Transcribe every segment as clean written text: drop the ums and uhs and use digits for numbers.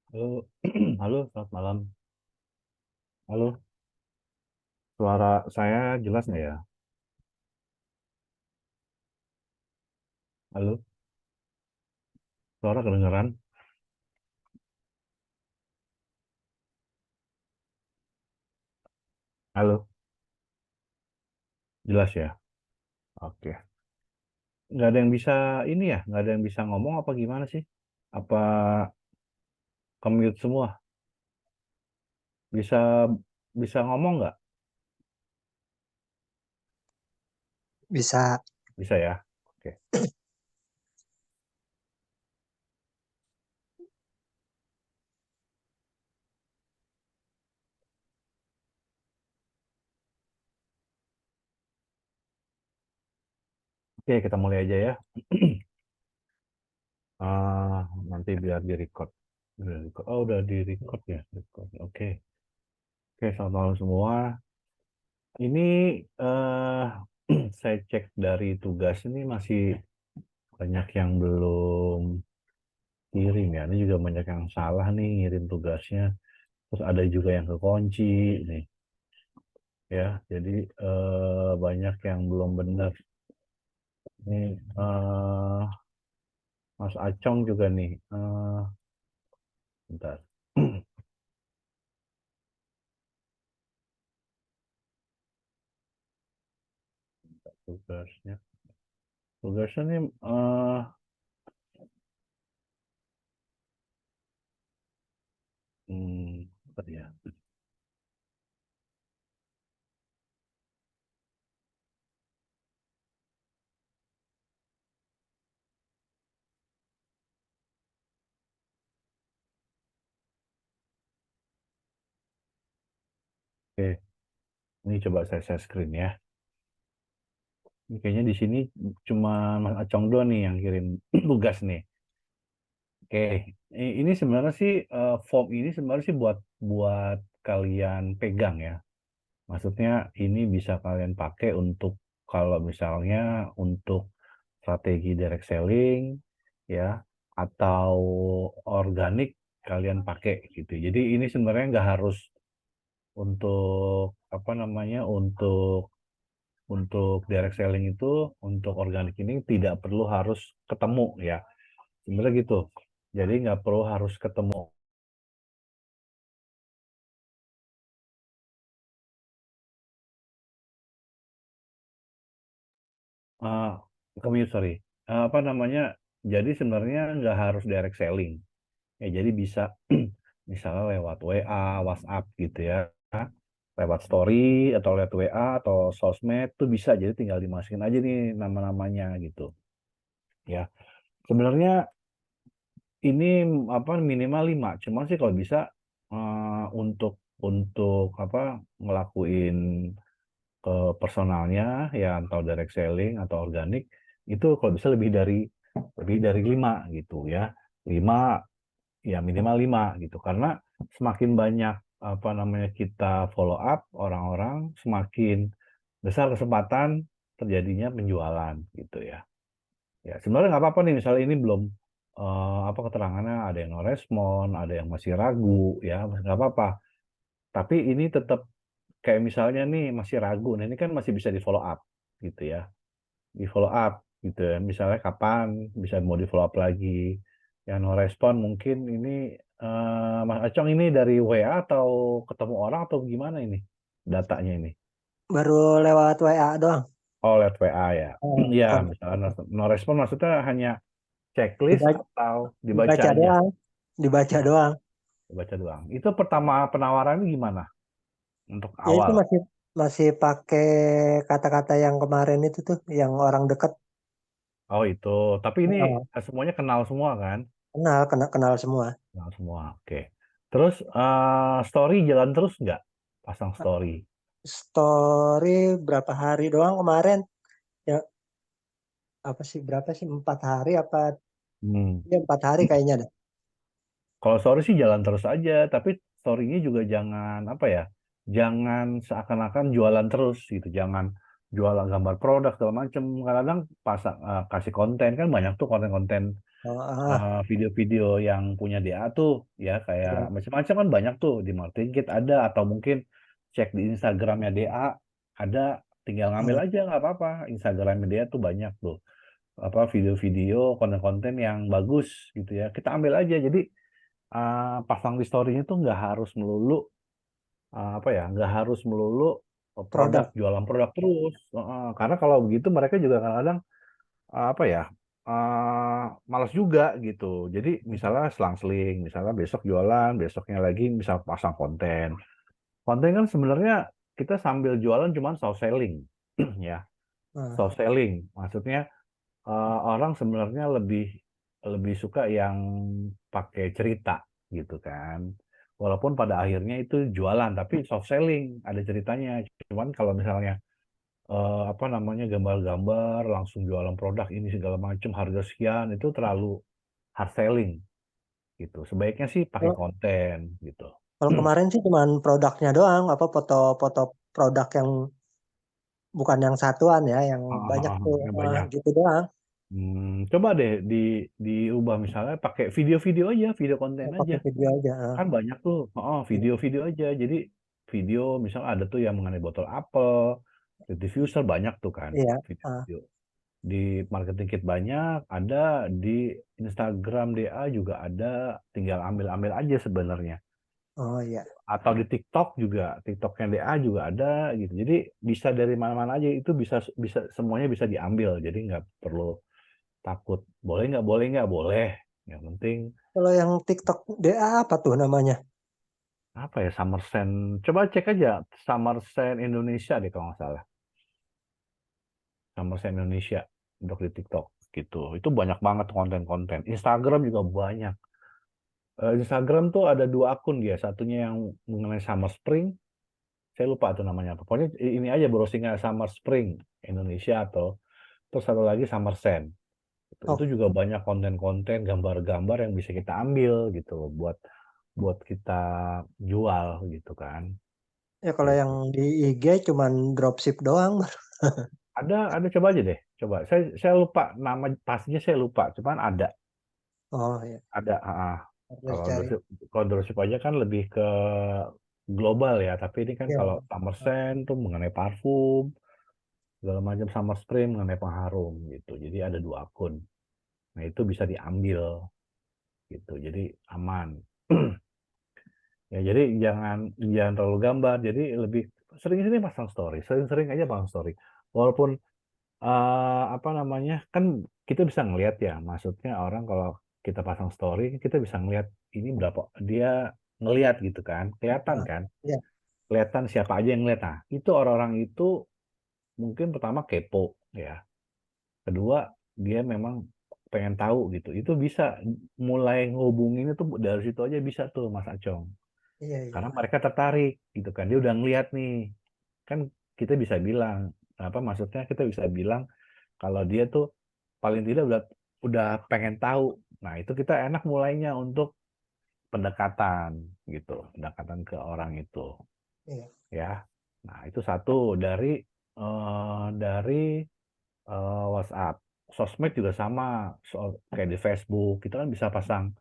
Halo, halo, selamat malam. Halo, suara saya jelas nggak ya? Halo, suara kedengeran? Halo, jelas ya? Oke. Nggak ada yang bisa ini ya? Nggak ada yang bisa ngomong apa gimana sih? Apa ke-mute semua? Bisa bisa ngomong nggak? Bisa. Bisa ya? Oke. Oke, kita mulai aja ya. Nanti biar di-record. Oh, udah di-record ya? Record. Oke. Oke, selamat malam semua. Ini eh saya cek dari tugas ini masih banyak yang belum kirim ya. Ini juga banyak yang salah nih ngirim tugasnya. Terus ada juga yang kekunci nih ya. Jadi banyak yang belum benar. Ini Mas Acong juga nih. Bentar. Tugasnya. Tugasnya nih apa ya? Oke, ini coba saya share screen ya. Ini kayaknya di sini cuma Mas Acong doang nih yang kirim tugas nih. Oke, ini sebenarnya sih form ini sebenarnya sih buat buat kalian pegang ya. Maksudnya ini bisa kalian pakai untuk kalau misalnya untuk strategi direct selling ya atau organik kalian pakai gitu. Jadi ini sebenarnya nggak harus untuk apa namanya untuk direct selling itu untuk organik ini tidak perlu harus ketemu ya. Sebenarnya gitu. Jadi nggak perlu harus ketemu. eh Commute, sorry. Apa namanya? Jadi sebenarnya nggak harus direct selling. Ya, jadi bisa misalnya lewat WA, WhatsApp gitu ya. Lewat story atau lewat WA atau sosmed tuh bisa. Jadi tinggal dimasukin aja nih nama-namanya gitu. Ya, sebenarnya ini apa minimal 5. Cuma sih kalau bisa untuk apa ngelakuin ke personalnya ya atau direct selling atau organik itu kalau bisa lebih dari 5 gitu ya. 5 ya minimal 5 gitu karena semakin banyak apa namanya kita follow up orang-orang semakin besar kesempatan terjadinya penjualan gitu ya. Ya sebenarnya nggak apa-apa nih misalnya ini belum apa keterangannya ada yang no respon, ada yang masih ragu ya nggak apa-apa. Tapi ini tetap kayak misalnya nih masih ragu, nah ini kan masih bisa di follow up gitu ya, di follow up gitu ya. Misalnya kapan bisa mau di follow up lagi, yang no respon mungkin ini Mas Acong ini dari WA atau ketemu orang atau gimana ini datanya ini? Baru lewat WA doang. Oh lewat WA ya, ya Kalau misalnya no respon maksudnya hanya checklist dibaca, atau dibaca dibaca aja, doang, dibaca doang. dibaca doang. Itu pertama penawarannya gimana untuk Ya itu awal? masih masih pakai kata-kata yang kemarin itu tuh, yang orang dekat. Oh itu, tapi ini Oh, semuanya kenal semua kan? kenal, kenal, kenal semua. Kenal semua, oke. Terus story jalan terus nggak? Pasang story. Story berapa hari doang kemarin? Ya apa sih berapa sih? 4 hari apa? Hmm. Ya 4 hari kayaknya dah. Kalau story sih jalan terus aja, tapi story-nya juga jangan apa ya? Jangan seakan-akan jualan terus gitu. Jangan jualan gambar produk segala macam. Kadang-kadang pasang kasih konten kan banyak tuh konten-konten Oh, video-video yang punya DA tuh ya kayak iya. macam-macam kan banyak tuh di Martin Kit ada atau mungkin cek di Instagramnya DA ada tinggal ngambil Oh, aja nggak apa-apa Instagramnya DA tuh banyak tuh apa video-video konten-konten yang bagus gitu ya kita ambil aja jadi pasang di story-nya tuh nggak harus melulu apa ya nggak harus melulu produk produk. jualan produk terus. Karena kalau begitu mereka juga kadang-kadang apa ya malas juga gitu. Jadi misalnya selang-seling, misalnya besok jualan, besoknya lagi misal pasang konten. Konten kan sebenarnya kita sambil jualan cuman soft selling, ya. Nah, Soft selling, maksudnya orang sebenarnya lebih lebih suka yang pakai cerita gitu kan. Walaupun pada akhirnya itu jualan, tapi soft selling ada ceritanya. Cuman kalau misalnya apa namanya gambar-gambar langsung jualan produk ini segala macam harga sekian itu terlalu hard selling gitu. Sebaiknya sih pakai kalau konten gitu. kalau kemarin sih cuman produknya doang, apa foto-foto produk yang bukan yang satuan ya, yang banyak tuh, Yang banyak. gitu doang. Coba deh diubah misalnya pakai video-video aja, video konten Oh, aja. pakai video aja. Kan banyak tuh, Iya, video-video aja. Jadi video misalnya ada tuh yang mengenai botol apel, diffuser banyak tuh kan iya, video-video. Di marketing kit banyak, ada di Instagram DA juga ada, tinggal ambil-ambil aja sebenarnya. oh iya, Atau di TikTok juga, TikToknya DA juga ada gitu. Jadi bisa dari mana-mana aja itu bisa bisa semuanya bisa diambil. Jadi nggak perlu takut boleh nggak boleh. Yang penting kalau yang TikTok DA apa tuh namanya? apa ya Summer Sand. Coba cek aja Summer Sand Indonesia deh kalau nggak salah. Summer Sand Indonesia untuk di TikTok gitu. Itu banyak banget konten-konten. Instagram juga banyak. Instagram tuh ada dua akun dia. Satunya yang mengenai Summer Spring. Saya lupa tuh namanya apa. Pokoknya ini aja browsingnya Summer Spring Indonesia atau terus satu lagi Summer Sand. Itu Oh juga banyak konten-konten gambar-gambar yang bisa kita ambil gitu buat buat kita jual gitu kan. ya, kalau yang Gitu. di IG cuman dropship doang. Ada coba aja deh. Coba. Saya lupa nama pastinya saya lupa. Cuman Oh iya, ada. harus Kalau cari. dropship aja kan lebih ke global ya. Tapi ini kan Ya, kalau Summer Scent tuh mengenai parfum, segala macam Summer Spray mengenai pengharum gitu. Jadi ada dua akun. Nah itu bisa diambil gitu. Jadi aman. Ya jadi jangan terlalu gambar. Jadi lebih sering-sering pasang story. Sering-sering aja pasang story. Walaupun apa namanya kan kita bisa ngelihat ya. Maksudnya orang kalau kita pasang story kita bisa ngelihat ini berapa dia ngelihat gitu kan. Kelihatan kan. ya, Kelihatan siapa aja yang ngelihat. Nah itu orang-orang itu mungkin pertama kepo ya. Kedua dia memang pengen tahu gitu. Itu bisa mulai ngehubungin itu dari situ aja bisa tuh Mas Acong. iya, Karena iya, mereka tertarik gitu kan. Dia udah ngeliat nih. Kan kita bisa bilang apa maksudnya kita bisa bilang kalau dia tuh paling tidak udah pengen tahu. Nah, itu kita enak mulainya untuk pendekatan gitu, pendekatan ke orang itu iya. ya. Nah, itu satu dari WhatsApp. Sosmed juga sama, kayak di Facebook, kita kan bisa pasang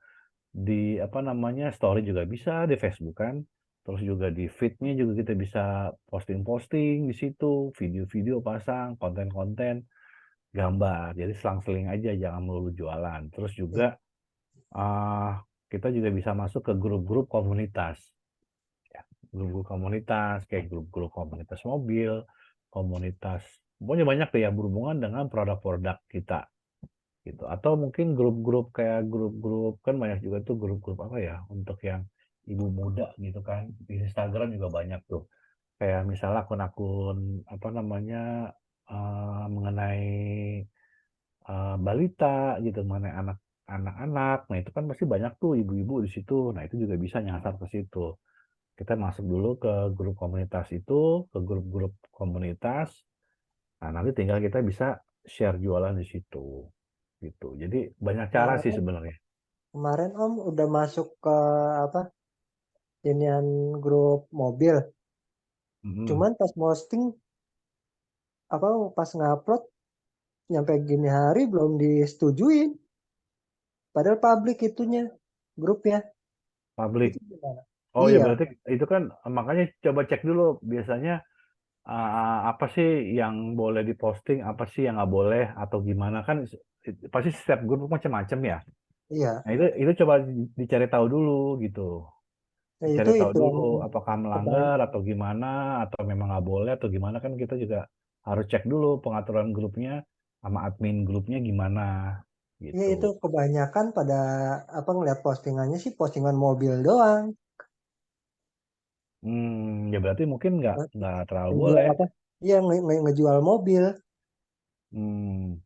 di apa namanya story juga bisa di Facebook kan. Terus juga di feed-nya juga kita bisa posting-posting di situ, video-video pasang, konten-konten, gambar. Jadi selang-seling aja, jangan melulu jualan. Terus juga Iya. ah, kita juga bisa masuk ke grup-grup komunitas. Ya. Grup-grup komunitas, kayak grup-grup komunitas mobil, komunitas, pokoknya banyak tuh yang berhubungan dengan produk-produk kita gitu. Atau mungkin grup-grup kayak grup-grup kan banyak juga tuh grup-grup apa ya untuk yang ibu muda gitu kan. Di Instagram juga banyak tuh. Kayak misalnya akun-akun apa namanya mengenai balita gitu, mengenai anak-anak. Nah, itu kan pasti banyak tuh ibu-ibu di situ. Nah, itu juga bisa nyasar ke situ. Kita masuk dulu ke grup komunitas itu, ke grup-grup komunitas. Nah, nanti tinggal kita bisa share jualan di situ. Gitu. Jadi banyak cara sih Kemarin, sebenarnya. kemarin Om udah masuk ke apa? Inian grup mobil. Mm-mm. Cuman pas posting apa pas ngupload nyampe gini hari belum disetujuin. Padahal publik itunya, grupnya. Publik. Itu gimana? Oh ya Iya, berarti itu kan makanya coba cek dulu biasanya apa sih yang boleh diposting, apa sih yang nggak boleh atau gimana kan pasti setiap grup macam-macam ya. iya. Nah itu coba dicari tahu dulu gitu. Nah, Cari tahu itu yang dulu apakah kebanyakan. melanggar atau gimana atau memang nggak boleh atau gimana kan kita juga harus cek dulu pengaturan grupnya sama admin grupnya gimana Ya gitu. itu kebanyakan pada apa ngeliat postingannya sih postingan mobil doang. Ya berarti mungkin Nah, nggak terlalu ngejual boleh. apa? Iya ngejual mobil. Hmm,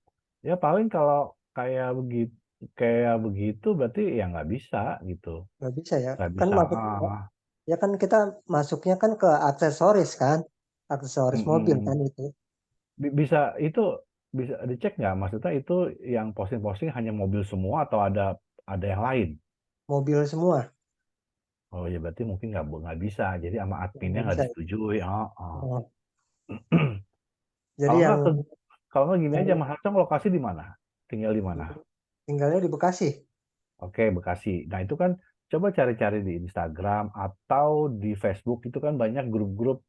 ya paling kalau kayak begitu berarti ya nggak bisa gitu, Nggak bisa ya. nggak Kan bisa. masuk ya kan kita masuknya kan ke aksesoris kan. Aksesoris mobil kan Mm-mm. itu. Bisa itu bisa dicek nggak? Maksudnya itu yang posting-posting hanya mobil semua atau ada yang lain? Mobil semua. Oh ya berarti mungkin nggak bisa. Jadi sama adminnya Nggak nggak bisa ya. disetujui. Oh, oh. Oh, jadi Kalau yang, nggak kalau nggak gini aja yang Mas Acong lokasi di mana? Tinggal di mana? tinggalnya di Bekasi. Oke, Bekasi. Nah, itu kan coba cari-cari di Instagram atau di Facebook itu kan banyak grup-grup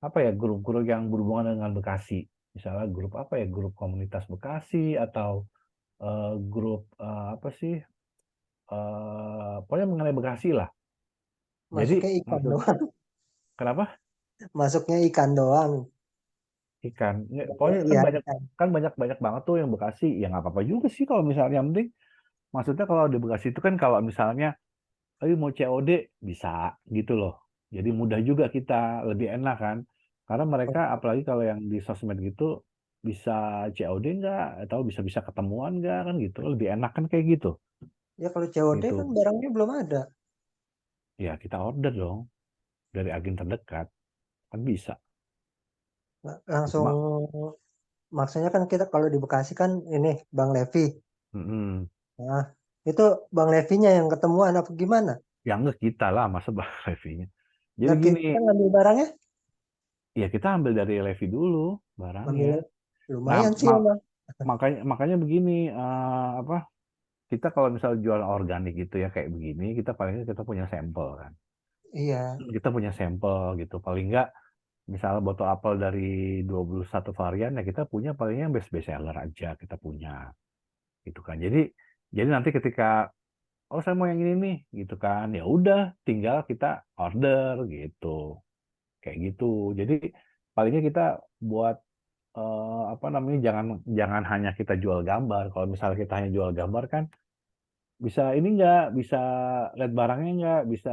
apa ya, grup-grup yang berhubungan dengan Bekasi. Misalnya grup apa ya, grup komunitas Bekasi atau grup apa sih, pokoknya mengenai Bekasi lah. Jadi Masuknya ikan maksud doang. kenapa Masuknya ikan doang. ikan? Pokoknya Iya, ikan. kan banyak banyak banget tuh yang Bekasi. Ya nggak apa-apa juga sih kalau misalnya yang penting maksudnya kalau di Bekasi itu kan kalau misalnya tapi mau COD bisa gitu loh. Jadi mudah juga kita, lebih enak kan. Karena mereka apalagi kalau yang di sosmed gitu bisa COD nggak atau bisa-bisa ketemuan nggak kan gitu. Lebih enak kan kayak gitu. Ya kalau COD kan Gitu. barangnya belum ada. Ya kita order dong dari agen terdekat kan bisa. Langsung Cuma maksudnya kan kita kalau di Bekasi kan ini Bang Levi. mm, Nah, itu Bang Levinya yang ketemuan apa gimana? yang nggak kita lah masa Levinya. Jadi Nah, gini, kita ngambil barangnya, ya kita ambil dari Levi dulu barangnya. ngambil Nah, lumayan sih ma- emang. makanya makanya begini apa kita kalau misal jual organik gitu ya kayak begini kita paling nggak kita punya sampel kan Iya, kita punya sampel gitu paling nggak misalnya botol apel dari 21 varian ya kita punya palingnya best best seller aja kita punya gitu kan jadi nanti ketika oh saya mau yang ini nih gitu kan ya udah tinggal kita order gitu kayak gitu jadi palingnya kita buat apa namanya jangan jangan hanya kita jual gambar kalau misalnya kita hanya jual gambar kan bisa ini nggak bisa lihat barangnya nggak bisa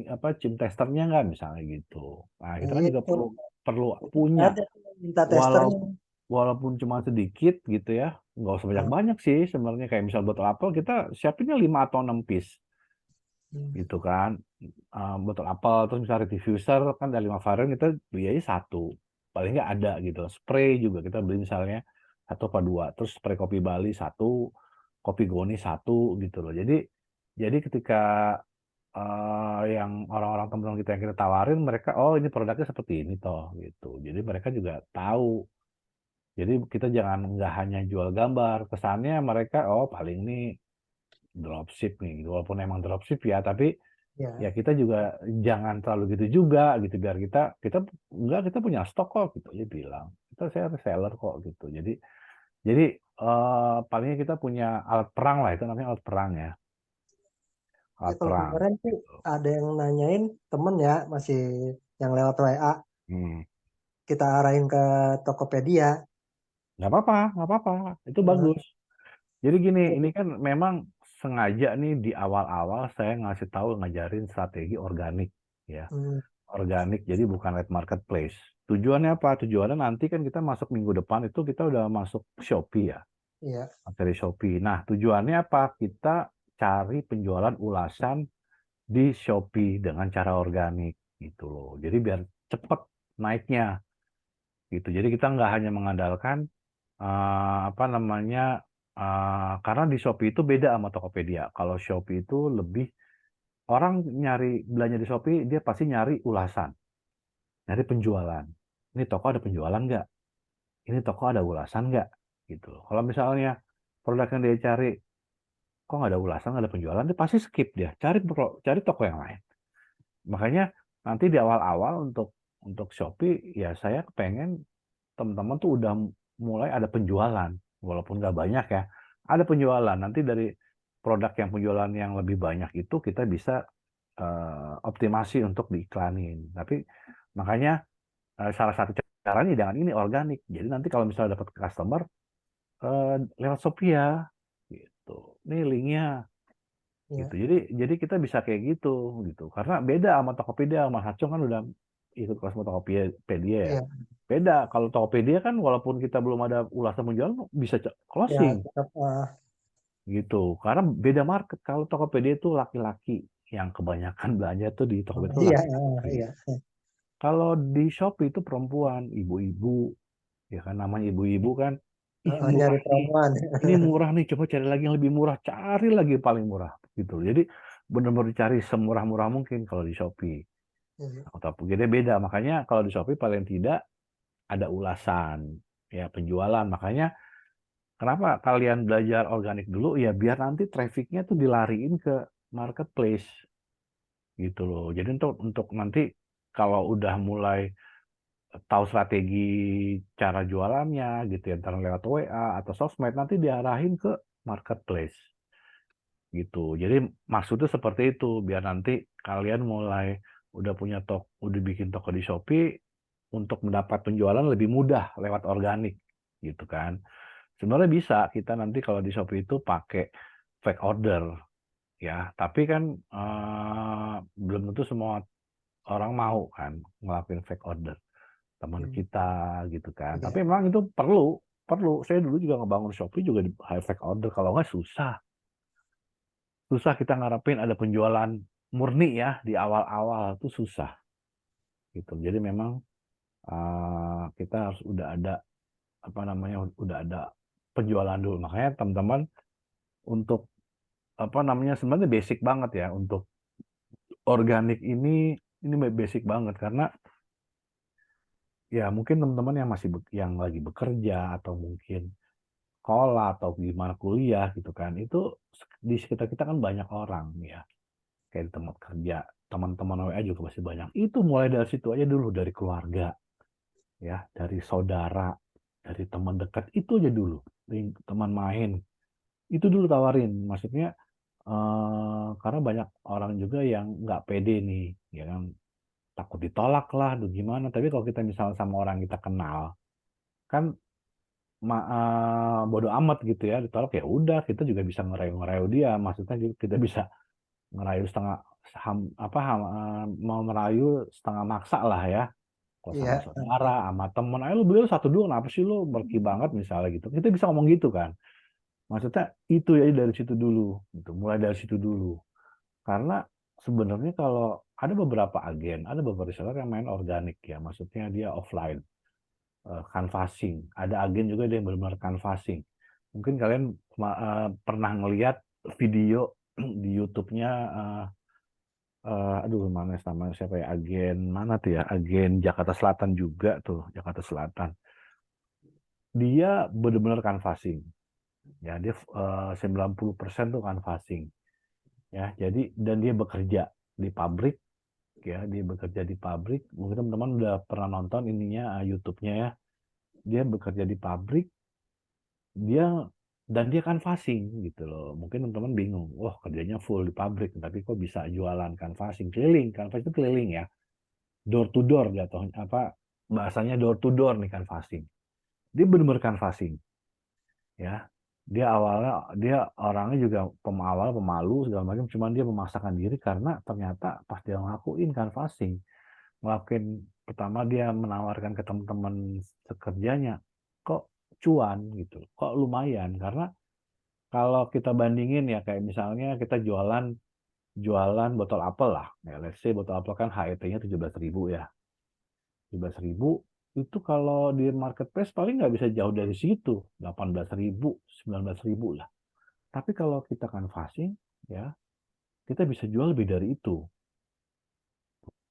apa chip testernya nggak misalnya gitu nah kita nah kan juga itu. perlu perlu punya Ada tuh yang minta walau testernya. walaupun cuma sedikit gitu ya nggak usah banyak Nah, banyak sih sebenarnya kayak misal botol apel kita siapinnya 5 atau 6 piece hmm, gitu kan. Botol apel terus misalnya diffuser kan dari 5 varian kita beli aja satu paling nggak ada gitu spray juga kita beli misalnya satu apa dua terus spray kopi Bali satu kopi Goni satu gitu loh jadi ketika yang orang-orang teman-teman kita yang kita tawarin mereka oh ini produknya seperti ini toh gitu jadi mereka juga tahu jadi kita jangan nggak hanya jual gambar kesannya mereka oh paling ini dropship nih gitu. Walaupun emang dropship ya tapi ya ya. kita juga jangan terlalu gitu juga gitu biar kita enggak kita punya stok kok gitu dia bilang kita saya reseller kok gitu jadi palingnya kita punya alat perang lah itu namanya alat perang ya Ya alat kalau perang kemarin sih gitu. ada yang nanyain temen ya masih yang lewat WA Hmm. kita arahin ke Tokopedia. Nggak apa-apa itu Nah, bagus jadi gini ini kan memang sengaja nih di awal-awal saya ngasih tahu ngajarin strategi organik ya hmm, organik jadi bukan red marketplace tujuannya apa tujuannya nanti kan kita masuk minggu depan itu kita udah masuk Shopee ya iya. materi Shopee nah tujuannya apa kita cari penjualan ulasan di Shopee dengan cara organik gitu loh jadi biar cepet naiknya gitu jadi kita nggak hanya mengandalkan apa namanya karena di Shopee itu beda sama Tokopedia kalau Shopee itu lebih orang nyari belanja di Shopee dia pasti nyari ulasan nyari penjualan ini toko ada penjualan nggak ini toko ada ulasan nggak gitu loh kalau misalnya produk yang dia cari kok nggak ada ulasan, nggak ada penjualan, dia pasti skip dia, cari toko yang lain. Makanya nanti di awal-awal untuk Shopee ya saya pengen teman-teman tuh udah mulai ada penjualan, walaupun nggak banyak ya, ada penjualan. Nanti dari produk yang penjualan yang lebih banyak itu kita bisa optimasi untuk diiklanin. Tapi makanya salah satu caranya jangan ini organik. Jadi nanti kalau misalnya dapat customer lewat Shopee ya, gitu. Nih linknya, gitu. Iya, Jadi kita bisa kayak gitu. Karena beda sama Tokopedia, Mas Hacung kan udah ikut kelas sama Tokopedia ya. iya, Beda kalau Tokopedia kan walaupun kita belum ada ulasan penjualan bisa ya closing tetap gitu. Karena beda market. Kalau Tokopedia itu laki-laki yang kebanyakan belanja tuh di Tokopedia itu iya, laki-laki. iya, Kalau di Shopee itu perempuan, ibu-ibu, ya kan namanya ibu-ibu kan, ih nyari murah nih, perempuan. ini murah nih, coba cari lagi yang lebih murah, cari lagi yang paling murah gitu. Jadi benar-benar dicari semurah-murah mungkin kalau di Shopee. Iya, Atau jadi beda, makanya kalau di Shopee paling tidak ada ulasan, ya penjualan. Makanya kenapa kalian belajar organik dulu, ya biar nanti trafficnya tuh dilariin ke marketplace gitu loh. Jadi untuk nanti kalau udah mulai tahu strategi cara jualannya gitu ya, antara lewat WA atau sosmed, nanti diarahin ke marketplace gitu. Jadi maksudnya seperti itu, biar nanti kalian mulai udah punya udah bikin toko di Shopee untuk mendapat penjualan lebih mudah lewat organik gitu kan. Sebenarnya bisa kita nanti kalau di Shopee itu pakai fake order ya, tapi kan belum tentu semua orang mau kan ngelakuin fake order. Teman hmm, kita gitu kan. Tapi iya, memang itu perlu, perlu. Saya dulu juga ngebangun Shopee juga di high fake order. Kalau nggak susah, susah kita ngarepin ada penjualan murni ya di awal-awal tuh susah gitu. Jadi memang kita harus udah ada apa namanya, udah ada penjualan dulu. Makanya teman-teman untuk apa namanya sebenarnya basic banget ya untuk organik ini basic banget karena ya mungkin teman-teman yang masih yang lagi bekerja atau mungkin sekolah atau gimana kuliah gitu kan itu di sekitar kita kan banyak orang ya kayak di tempat kerja teman-teman WA juga masih banyak itu mulai dari situ aja dulu dari keluarga ya dari saudara dari teman dekat itu aja dulu teman main itu dulu tawarin maksudnya karena banyak orang juga yang nggak pede nih ya kan takut ditolak lah aduh gimana tapi kalau kita misalnya sama orang kita kenal kan bodo amat gitu ya ditolak ya udah kita juga bisa ngerayu-ngerayu dia maksudnya kita bisa ngerayu setengah mau merayu setengah maksa lah ya kalau sama iya, saudara sama temen ayo lu beli lu satu dua kenapa sih lu berki banget misalnya gitu kita bisa ngomong gitu kan maksudnya itu ya dari situ dulu gitu mulai dari situ dulu karena sebenarnya kalau ada beberapa reseller yang main organik ya maksudnya dia offline canvassing. Ada agen juga dia yang benar-benar canvassing. Mungkin kalian pernah ngelihat video di YouTube-nya, aduh mana sama siapa ya, agen mana tuh ya, agen Jakarta Selatan juga tuh, Jakarta Selatan. Dia benar-benar canvassing. Ya, dia 90% tuh canvassing. Ya, jadi dan dia bekerja di pabrik ya, dia bekerja di pabrik. Mungkin teman-teman udah pernah nonton ininya YouTube-nya ya. Dia bekerja di pabrik dia dan dia canvassing gitu loh. Mungkin teman-teman bingung, wah kerjanya full di pabrik, tapi kok bisa jualan canvassing keliling? Canvas itu keliling ya, door to door jatuhnya apa bahasanya door to door nih canvassing. Dia benar-benar canvassing ya. Dia orangnya juga pemalu segala macam, cuman dia memaksakan diri karena ternyata pas dia ngelakuin canvassing, ngelakuin pertama dia menawarkan ke teman-teman sekerjanya, kok cuan gitu, kok lumayan karena kalau kita bandingin ya kayak misalnya kita jualan jualan botol apel lah. Ya, let's say botol apel kan HET-nya 17.000 ya. 17.000 itu kalau di marketplace paling nggak bisa jauh dari situ. 18.000, 19.000 lah. Tapi kalau kita canvassing ya, kita bisa jual lebih dari itu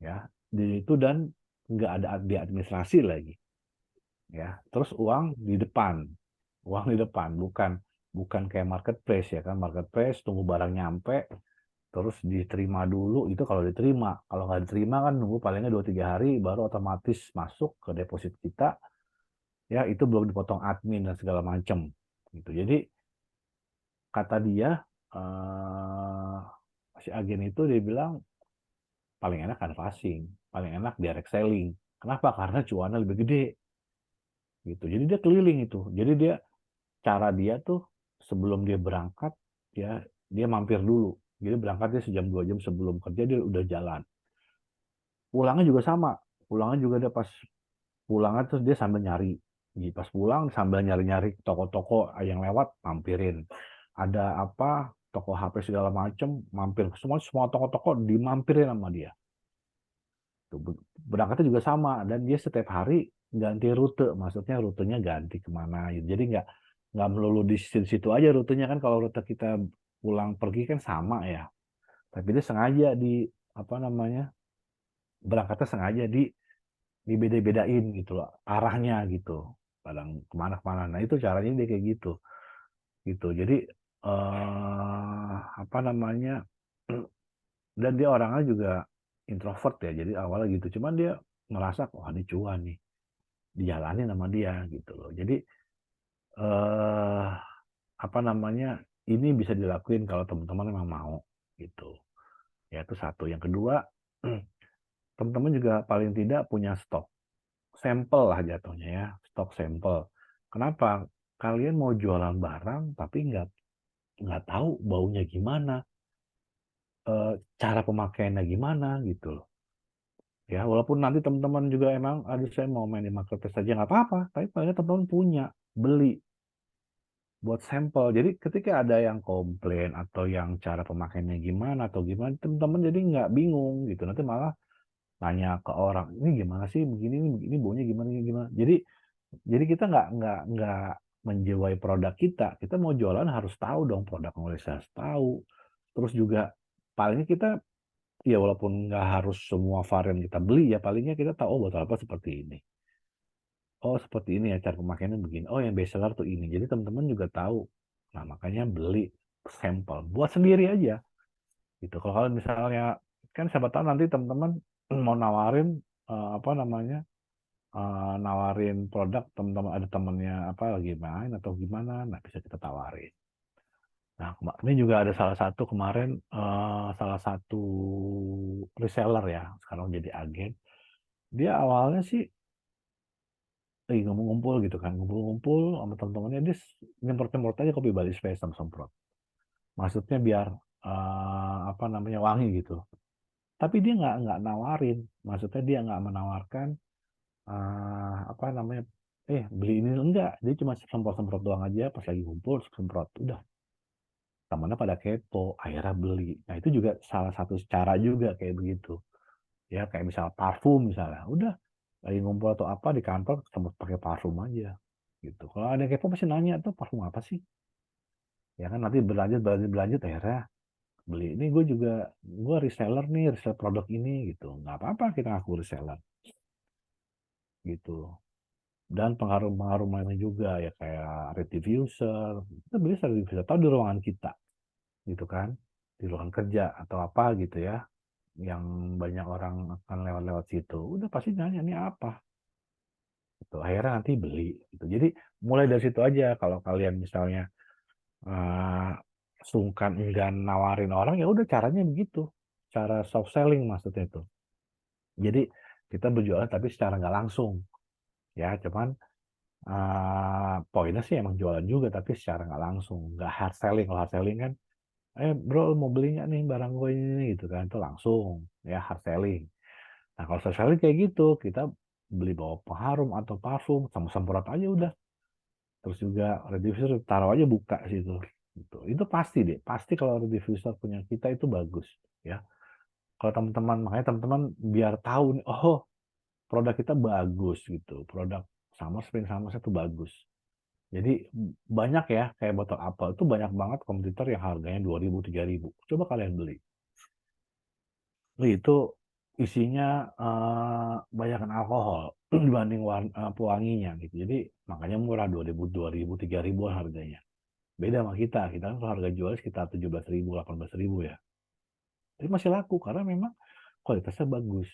ya. Di itu dan nggak ada di administrasi lagi ya. Terus uang di depan. Uang di depan bukan bukan kayak marketplace ya kan. Marketplace tunggu barang nyampe terus diterima dulu, itu kalau diterima. Kalau nggak diterima kan nunggu palingnya 2-3 hari baru otomatis masuk ke deposit kita, ya itu belum dipotong admin dan segala macam gitu. Jadi kata dia, eh, si agen itu dia bilang paling enak canvassing, paling enak direct selling. Kenapa? Karena cuannya lebih gede gitu. Jadi dia keliling itu. Jadi dia, cara dia tuh sebelum dia berangkat, dia dia mampir dulu. Jadi berangkatnya sejam 2 jam sebelum kerja dia udah jalan. Pulangnya juga sama. Pulangnya juga dia pas pulangnya terus dia sambil nyari. Jadi pas pulang sambil nyari-nyari toko-toko yang lewat, mampirin. Ada apa, toko HP segala macem, mampir. Semua semua toko-toko dimampirin sama dia. Tuh, berangkatnya juga sama dan dia setiap hari ganti rute, maksudnya rutenya ganti kemana gitu. Jadi nggak melulu di situ aja rutenya kan. Kalau rute kita pulang pergi kan sama ya, tapi dia sengaja di apa namanya, berangkatnya sengaja dibeda-bedain gitu loh arahnya gitu, kadang kemana-kemana. Nah itu caranya dia kayak gitu gitu. Jadi apa namanya, dan dia orangnya juga introvert ya, jadi awalnya gitu. Cuman dia ngerasa wah ini cuan nih, dijalanin sama dia gitu loh. Jadi eh apa namanya, ini bisa dilakuin kalau teman-teman memang mau gitu. Ya itu satu. Yang kedua, teman-teman juga paling tidak punya stok sampel lah jatuhnya ya, stok sampel. Kenapa? Kalian mau jualan barang tapi nggak tahu baunya gimana, cara pemakaiannya gimana gitu loh. Ya, walaupun nanti teman-teman juga emang, aduh saya mau main di marketplace saja nggak apa-apa, tapi paling teman-teman punya, beli buat sampel. Jadi ketika ada yang komplain atau yang cara pemakaiannya gimana atau gimana, teman-teman jadi nggak bingung gitu. Nanti malah nanya ke orang, ini gimana sih, begini ini baunya gimana gimana. Jadi kita nggak menjiwai produk kita. Kita mau jualan harus tahu dong produk yang harus tahu. Terus juga palingnya kita, ya walaupun nggak harus semua varian kita beli ya, palingnya kita tahu oh botol apa seperti ini. Oh seperti ini ya cara pemakaiannya begini. Oh yang best seller tuh ini. Jadi teman-teman juga tahu. Nah makanya beli sampel buat sendiri aja gitu. Kalau misalnya kan siapa tahu nanti teman-teman mau nawarin apa namanya, nawarin produk, teman-teman ada temennya apa lagi main atau gimana, nah bisa kita tawarin. Nah, ini juga ada salah satu kemarin, salah satu reseller ya, sekarang jadi agen. Dia awalnya sih lagi ngumpul-ngumpul gitu kan, ngumpul-ngumpul sama teman-temannya, dia nyemprot-nyemprot aja kopi Bali Special semprot. Maksudnya biar apa namanya wangi gitu. Tapi dia nggak nawarin, maksudnya dia nggak menawarkan apa namanya, beli ini enggak. Dia cuma semprot-semprot doang aja pas lagi ngumpul semprot. Udah temannya pada kepo, akhirnya beli. Nah itu juga salah satu cara juga kayak begitu. Ya kayak misal parfum misalnya, udah lagi ngumpul atau apa di kantor sempat pakai parfum aja gitu. Kalau ada yang kepo pasti nanya tuh parfum apa sih? Ya kan nanti berlanjut berlanjut berlanjut akhirnya beli. Ini gue juga, gue reseller nih, reseller produk ini gitu. Nggak apa-apa kita ngaku reseller gitu. Dan pengaruh-pengaruh lainnya juga ya kayak rate diffuser. Kita beli rate diffuser tahu di ruangan kita gitu kan, di ruangan kerja atau apa gitu ya, yang banyak orang akan lewat-lewat situ, udah pasti nanya ini apa gitu. Akhirnya nanti beli gitu. Jadi mulai dari situ aja. Kalau kalian misalnya eh, sungkan enggan nawarin orang, ya udah caranya begitu, cara soft selling maksudnya itu. Jadi kita berjualan tapi secara nggak langsung ya, cuman poinnya sih emang jualan juga tapi secara nggak langsung, nggak hard selling. Kalau hard selling kan, bro mau beli nggak nih barang gue ini gitu kan, itu langsung ya hard selling. Nah kalau soft selling kayak gitu, kita beli bawa pengharum atau parfum sama semprot aja udah. Terus juga diffuser taruh aja buka situ gitu. Itu pasti deh, pasti kalau diffuser punya kita itu bagus ya. Kalau teman-teman, makanya teman-teman biar tahu nih, oh produk kita bagus gitu, produk Summer Spring Summer itu bagus. Jadi banyak ya, kayak botol apel itu banyak banget kompetitor yang harganya 2.000 3.000. Coba kalian beli. Itu isinya banyakkan alkohol dibanding pewanginya gitu. Jadi makanya murah, 2.000 3.000 harganya. Beda sama kita kan kalau harga jual sekitar 17.000, 18.000 ya. Tapi masih laku karena memang kualitasnya bagus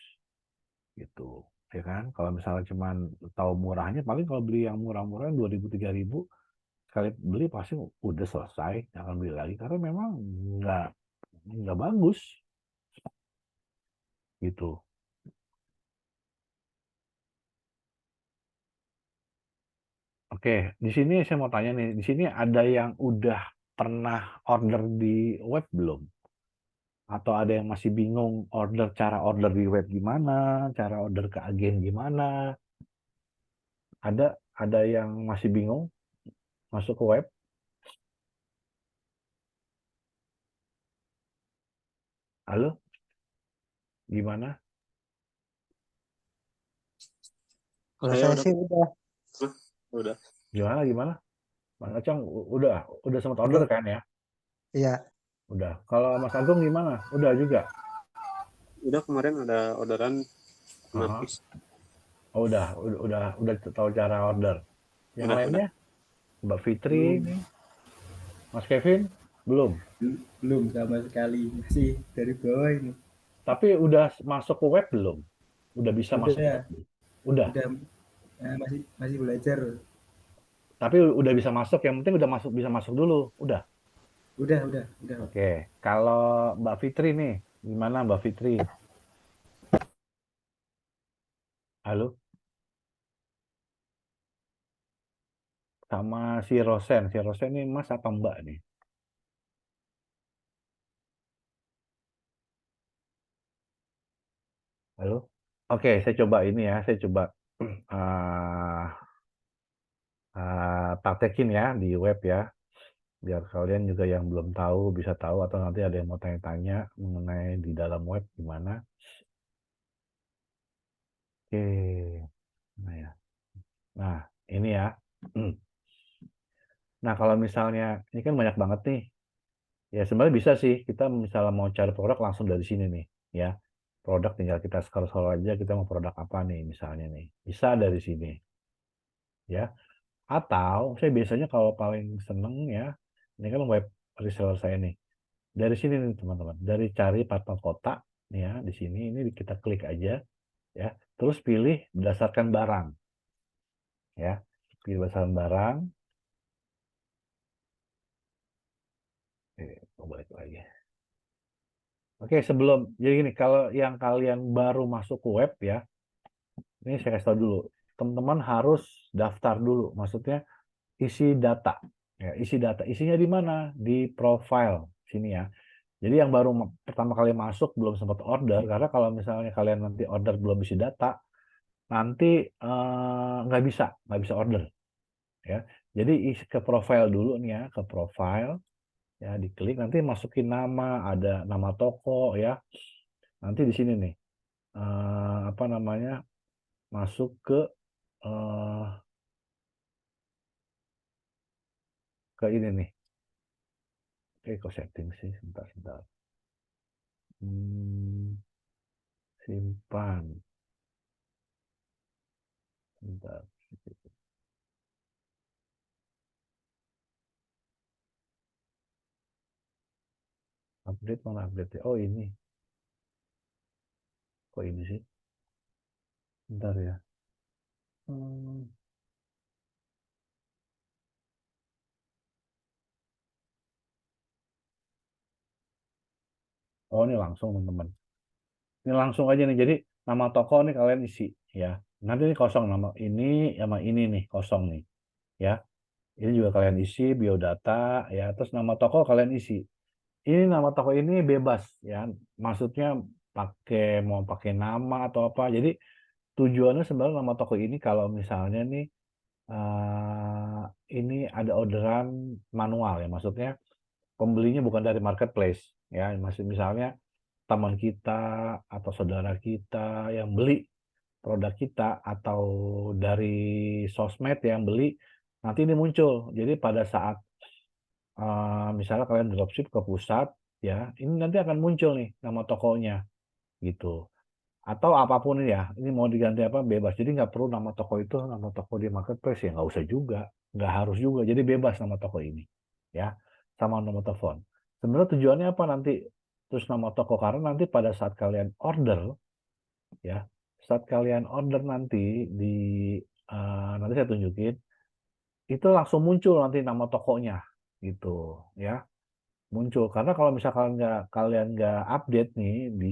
gitu. Ya kan? Kalau misalnya cuman tahu murahnya, paling kalau beli yang murah-murah 2.000, 3.000, sekali beli pasti udah selesai, jangan beli lagi karena memang nggak nggak bagus gitu. Oke, di sini saya mau tanya nih, di sini ada yang udah pernah order di web belum? Atau ada yang masih bingung cara order di web gimana, cara order ke agen gimana? Ada yang masih bingung masuk ke web? Halo, gimana? Kalau Saya saya udah, sih udah, udah, Gimana? Bang Acang udah sempat order udah, kan ya? ya. Udah. Kalau Mas Agung gimana? Udah juga? udah kemarin ada orderan Aha. napis, Oh, udah tahu cara order. Yang udah, lainnya, Mbak Fitri Belum, nih, Mas Kevin, belum. belum sama sekali. Masih dari bawah ini. Tapi udah masuk ke web belum? Udah bisa masuk ke Udah, web belum? Udah. udah masih masih belajar. Tapi udah bisa masuk. Yang penting udah masuk, bisa masuk dulu. Udah. Udah, Pak. Oke. Kalau Mbak Fitri nih, gimana Mbak Fitri? Halo, sama si Rosen. Si Rosen ini Mas apa Mbak nih? Halo. Oke, saya coba ini ya. Saya coba uh, praktekin ya di web ya. Biar kalian juga yang belum tahu bisa tahu atau nanti ada yang mau tanya-tanya mengenai di dalam web gimana. Oke. Nah ya. Nah, ini ya. Nah, kalau misalnya ini kan banyak banget nih. Ya sebenarnya bisa sih kita misalnya mau cari produk langsung dari sini nih, ya. Produk tinggal kita scroll-scroll aja kita mau produk apa nih misalnya nih. Bisa dari sini, ya. Atau saya biasanya kalau paling seneng ya, ini kan web reseller saya nih. Dari sini nih teman-teman, dari cari partner kota nih ya, di sini ini kita klik aja ya. Terus pilih berdasarkan barang ya. Pilih berdasarkan barang. Balik lagi. Oke, jadi gini, kalau yang kalian baru masuk ke web ya, ini saya kasih tahu dulu. Teman-teman harus daftar dulu, maksudnya isi data. Ya, isi data. Isinya di mana? Di profile sini ya. Jadi yang baru pertama kali masuk belum sempat order, karena kalau misalnya kalian nanti order belum isi data, nanti nggak bisa order. Ya, jadi isi ke profile dulu nih ya, ke profile ya, diklik nanti masukin nama, ada nama toko ya. Nanti di sini nih apa namanya masuk eh, ke ini nih. Kok setting sih, sebentar. Hmm, simpan, sebentar. Update mana update? Oh ini, kok ini sih? Bentar ya. Hmm, Oh ini langsung teman-teman. Ini langsung aja nih. Jadi nama toko nih kalian isi ya. Nanti ini kosong nama ini sama ini nih kosong nih ya. Ini juga kalian isi biodata ya. Terus nama toko kalian isi. Ini nama toko ini bebas ya. Maksudnya mau pakai nama atau apa. Jadi tujuannya sebenarnya nama toko ini kalau misalnya nih eh, ini ada orderan manual ya. Maksudnya pembelinya bukan dari marketplace ya. Misalnya teman kita atau saudara kita yang beli produk kita atau dari sosmed yang beli nanti ini muncul. Jadi pada saat misalnya kalian dropship ke pusat ya, ini nanti akan muncul nih nama tokonya gitu. Atau apapun ya, ini mau diganti apa bebas. Jadi nggak perlu nama toko itu nama toko di marketplace ya nggak usah juga, nggak harus juga. Jadi bebas nama toko ini ya, sama nomor telepon. Sebenarnya tujuannya apa nanti? Terus nama toko, karena nanti pada saat kalian order, ya, saat kalian order nanti nanti saya tunjukin, itu langsung muncul nanti nama tokonya, gitu, ya, muncul. Karena kalau misalkan kalian nggak update nih di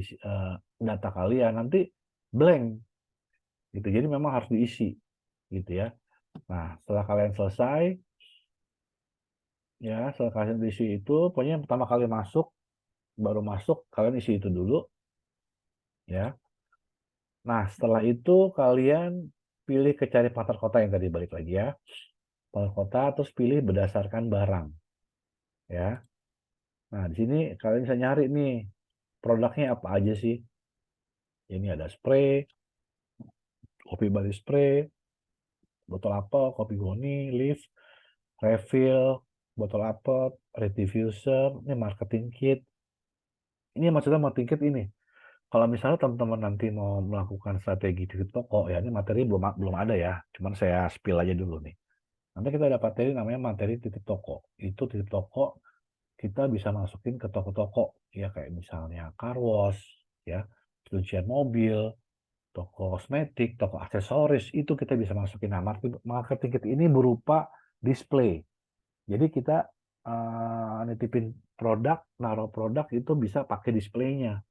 data kalian, nanti blank, gitu. Jadi memang harus diisi, gitu ya. Nah, setelah kalian selesai, ya, setelah kalian isi itu, pokoknya yang pertama kali baru masuk, kalian isi itu dulu, ya. Nah, setelah itu kalian pilih ke cari partner kota yang tadi, balik lagi ya. Partner kota, terus pilih berdasarkan barang, ya. Nah, di sini kalian bisa nyari nih, produknya apa aja sih. Ini ada spray, kopi body spray, botol apel, kopi goni, leaf, refill, botol apel, red diffuser, ini marketing kit. Ini maksudnya marketing kit ini. Kalau misalnya teman-teman nanti mau melakukan strategi titip toko, ya ini materi belum ada ya, cuman saya spill aja dulu nih. Nanti kita ada materi namanya materi titip toko. Itu titip toko kita bisa masukin ke toko-toko, ya kayak misalnya car wash, ya, cucian mobil, toko kosmetik, toko aksesoris, itu kita bisa masukin. Nah, marketing kit ini berupa display. Jadi kita nitipin produk, naruh produk itu bisa pakai displaynya,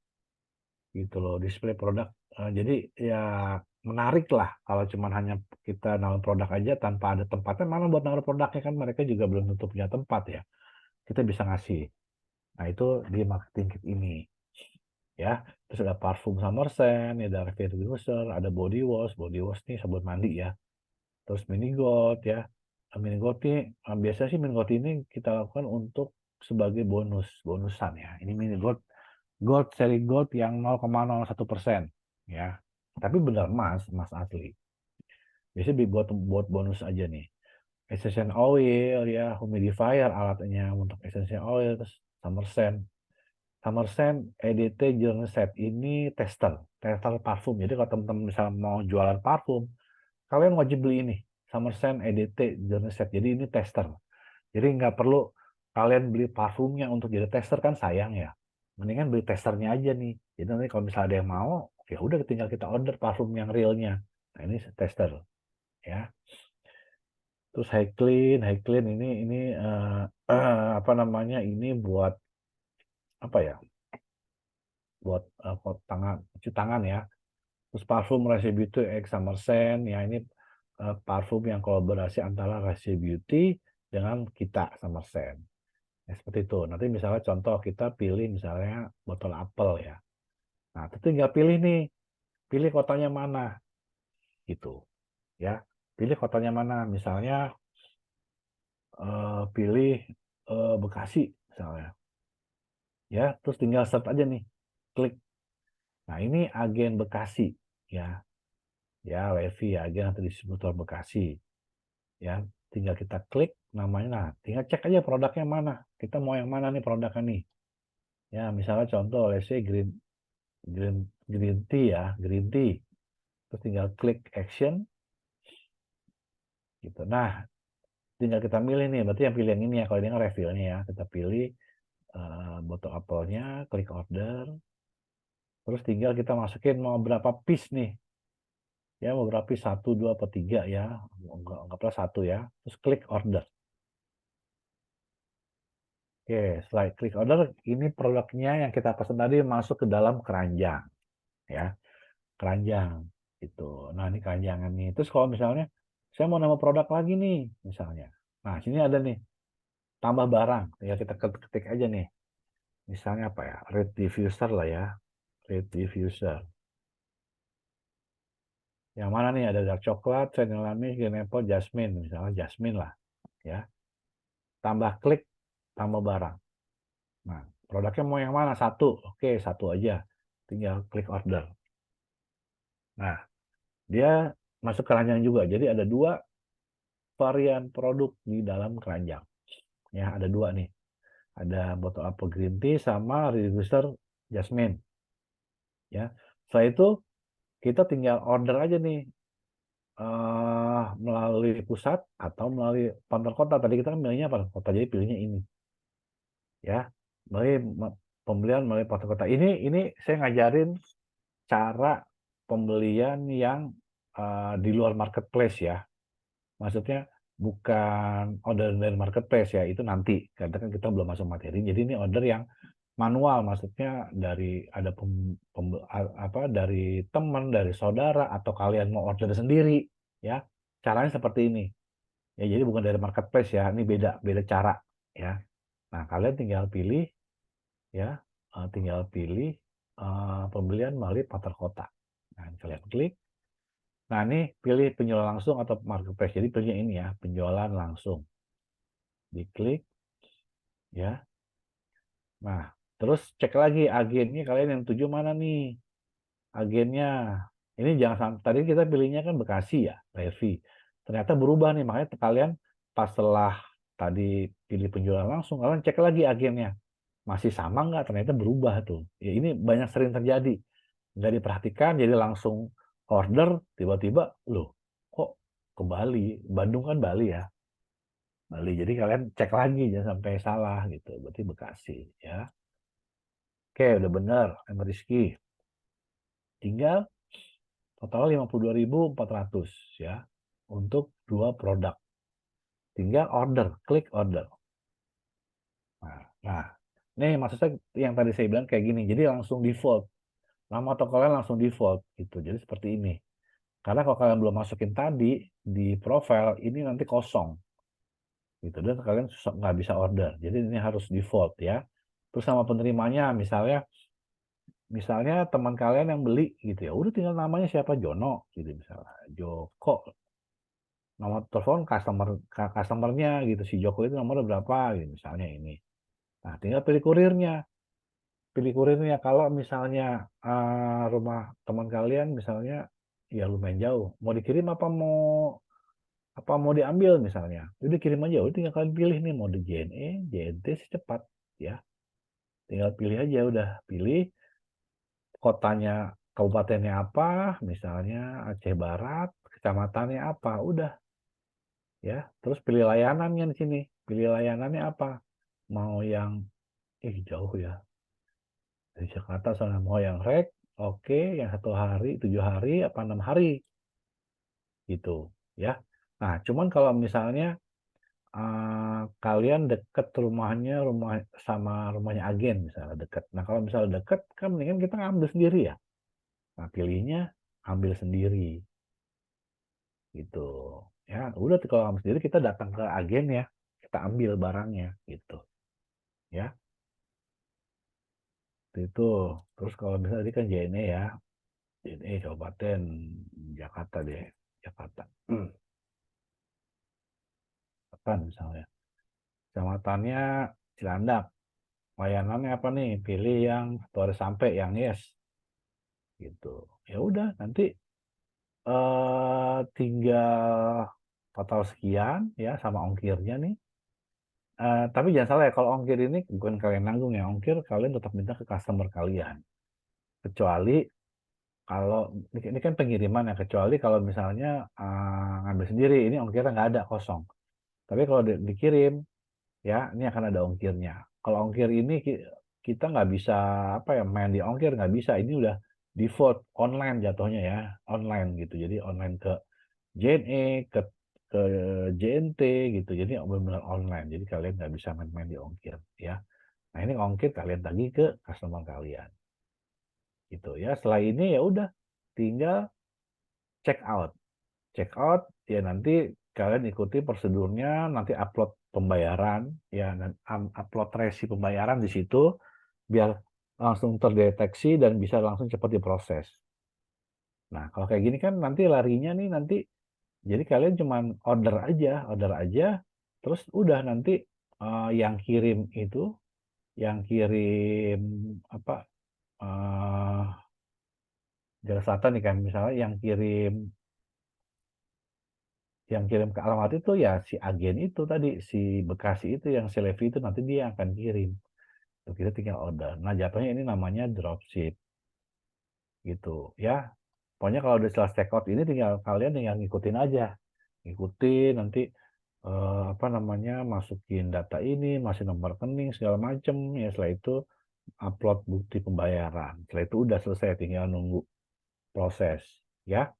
gitu loh, display produk. Jadi ya menarik lah kalau cuman hanya kita naruh produk aja tanpa ada tempatnya, mana buat naruh produknya, kan mereka juga belum tentu punya tempat ya. Kita bisa ngasih. Nah, itu di marketing kit ini, ya. Terus ada parfum Summersen, ada refill diffuser, ada body wash nih sabun mandi ya. Terus mini gold ya. Mini gold ini biasanya sih mini gold ini kita lakukan untuk sebagai bonusan ya. Ini mini gold seri gold yang 0,01% ya. Tapi benar emas asli. Biasanya buat bonus aja nih. Essential oil ya, humidifier alatnya untuk essential oil, terus Summersen EDT Journey Set ini tester parfum. Jadi kalau teman-teman misalnya mau jualan parfum, kalian wajib beli ini, Summersen EDT Journey Set. Jadi ini tester. Jadi nggak perlu kalian beli parfumnya untuk jadi tester, kan sayang ya. Mendingan beli testernya aja nih. Jadi nanti kalau misalnya ada yang mau, ya udah tinggal kita order parfum yang realnya. Nah, ini tester ya. Terus high clean ini apa namanya? Ini buat apa ya? Buat cuci tangan ya. Terus parfum Rasi Beauty X Summersen, ya ini parfum yang kolaborasi antara Rasi Beauty dengan kita Summersen. Ya, seperti itu. Nanti misalnya contoh kita pilih misalnya botol apel ya. Nah, itu tinggal pilih nih, pilih kotanya mana, gitu. Ya, pilih kotanya mana. Misalnya pilih Bekasi misalnya. Ya, terus tinggal search aja nih, klik. Nah, ini agen Bekasi ya. Ya, Levi ya, agen atau distributor Bekasi. Ya, tinggal kita klik namanya. Nah, tinggal cek aja produknya mana. Kita mau yang mana nih produknya nih. Ya, misalnya contoh, let's say green tea ya, green tea. Terus tinggal klik action gitu. Nah, tinggal kita milih nih, berarti yang pilih yang ini ya, kalau ini kan refillnya ya. Kita pilih botol apelnya, klik order. Terus tinggal kita masukin mau berapa piece nih. Ya, mau berapa piece, 1, 2, atau 3 ya. Anggaplah 1 ya. Terus klik order. Oke, setelah klik order, ini produknya yang kita pesan tadi masuk ke dalam keranjang, ya, keranjang, gitu. Nah, ini keranjangan nih. Terus kalau misalnya saya mau nambah produk lagi nih, misalnya. Nah, sini ada nih, tambah barang. Tinggal kita ketik aja nih. Misalnya apa ya? Red diffuser lah ya. Red diffuser. Yang mana nih? Ada dark coklat, vanilla mist, green apple, jasmine. Misalnya jasmine lah, ya. Tambah klik, tambah barang. Nah, produknya mau yang mana? 1. Oke, 1 aja. Tinggal klik order. Nah, dia masuk keranjang juga. Jadi ada 2 varian produk di dalam keranjang. Ya, ada 2 nih. Ada botol apel green tea sama diffuser jasmine. Ya. Setelah itu kita tinggal order aja nih melalui pusat atau melalui pantar kota. Tadi kita kan milihnya pantar kota, jadi pilihnya ini. Ya, pembelian melalui pantar kota. Ini saya ngajarin cara pembelian yang di luar marketplace ya. Maksudnya bukan order dari marketplace ya, itu nanti. Karena kan kita belum masuk materi. Jadi ini order yang manual, maksudnya dari ada dari teman, dari saudara, atau kalian mau order sendiri ya. Caranya seperti ini. Ya, jadi bukan dari marketplace ya. Ini beda cara ya. Nah, kalian tinggal pilih ya, pembelian melalui pantar kota. Nah, kalian klik. Nah, ini pilih penjualan langsung atau marketplace. Jadi pilihnya ini ya, penjualan langsung. Diklik ya. Nah, terus cek lagi agennya, kalian yang tuju mana nih agennya. Ini jangan sampai, tadi kita pilihnya kan Bekasi ya, Levi. Ternyata berubah nih, makanya kalian pas setelah tadi pilih penjualan langsung, kalian cek lagi agennya. Masih sama nggak? Ternyata berubah tuh. Ya, ini banyak sering terjadi. Nggak diperhatikan, jadi langsung order, tiba-tiba, loh, kok ke Bali? Bandung kan Bali ya. Bali, jadi kalian cek lagi, jangan sampai salah gitu. Berarti Bekasi ya. Oke, udah bener, Rizky. Tinggal total 52.400 ya untuk 2 produk. Tinggal order, klik order. Nah, nih maksudnya yang tadi saya bilang kayak gini. Jadi langsung default. Nama toko kalian langsung default gitu. Jadi seperti ini. Karena kalau kalian belum masukin tadi di profile, ini nanti kosong. Gitu, dan kalian nggak bisa order. Jadi ini harus default ya. Terus sama penerimanya, misalnya teman kalian yang beli gitu ya, udah tinggal namanya siapa, Jono gitu misalnya, Joko, nomor telepon customernya gitu, si Joko itu nomornya berapa gitu misalnya ini. Nah, tinggal pilih kurirnya. Kalau misalnya rumah teman kalian misalnya ya lumayan jauh, mau dikirim apa mau diambil misalnya, udah kirim aja, udah tinggal kalian pilih nih mode JNE, JNT secepat ya, tinggal pilih aja, udah pilih kotanya, kabupatennya apa, misalnya Aceh Barat, kecamatannya apa, udah ya. Terus pilih layanannya di sini, pilih layanannya apa, mau yang jauh ya dari Jakarta, soalnya mau yang rek, oke, yang 1 hari, 7 hari, apa 6 hari gitu ya. Nah, cuman kalau misalnya kalian deket sama rumahnya agen misalnya deket. Nah, kalau misalnya deket kan mendingan kita ngambil sendiri ya. Nah, pilihnya ambil sendiri gitu ya. Udah tuh, kalau ambil sendiri kita datang ke agen ya, kita ambil barangnya gitu ya. Itu terus kalau misalnya tadi kan JNE ya, JNE Kabupaten Jakarta deh, Jakarta. Kan misalnya kecamatannya Cilandak, layanannya apa nih, pilih yang 1 hari sampai, yang yes gitu. Ya udah, nanti tinggal total sekian ya sama ongkirnya nih. Tapi jangan salah ya, kalau ongkir ini bukan kalian nanggung ya, ongkir kalian tetap minta ke customer kalian. Kecuali kalau ini kan pengiriman ya, kecuali kalau misalnya ngambil sendiri, ini ongkirnya nggak ada, kosong. Tapi kalau dikirim ya, ini akan ada ongkirnya. Kalau ongkir ini kita nggak bisa apa ya, main di ongkir nggak bisa. Ini udah default online jatuhnya ya, online gitu. Jadi online ke JNE, ke JNT gitu. Jadi benar-benar online. Jadi kalian nggak bisa main-main di ongkir ya. Nah, ini ongkir kalian tagih ke customer kalian gitu ya. Setelah ini ya udah tinggal check out. Check out ya, nanti kalian ikuti prosedurnya, nanti upload pembayaran ya, dan upload resi pembayaran di situ biar langsung terdeteksi dan bisa langsung cepat diproses. Nah, kalau kayak gini kan nanti larinya nih nanti, jadi kalian cuman order aja, terus udah nanti yang kirim itu, yang kirim apa, Jakarta Selatan nih kan, misalnya yang kirim ke alamat itu ya si agen itu tadi, si Bekasi itu, yang si Levi itu, nanti dia akan kirim. Terus kita tinggal order. Nah, jatuhnya ini namanya dropship gitu ya. Pokoknya kalau udah selesai checkout ini kalian tinggal ngikutin aja. Ngikutin nanti apa namanya, masukin data ini, masih nomor rekening segala macem ya. Setelah itu upload bukti pembayaran. Setelah itu udah selesai, tinggal nunggu proses ya.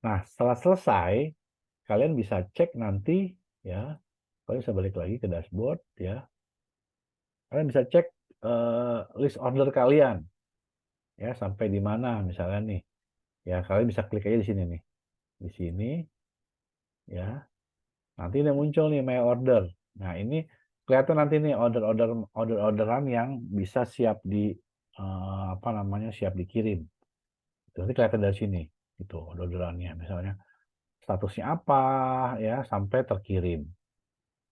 Nah, setelah selesai kalian bisa cek nanti ya. Kalian bisa balik lagi ke dashboard ya. Kalian bisa cek list order kalian ya, sampai di mana misalnya nih. Ya, kalian bisa klik aja di sini nih. Di sini ya. Nanti ini muncul nih my order. Nah, ini kelihatan nanti nih orderan yang bisa siap di apa namanya, siap dikirim. Itu nanti kelihatan dari sini itu orderannya, misalnya statusnya apa ya sampai terkirim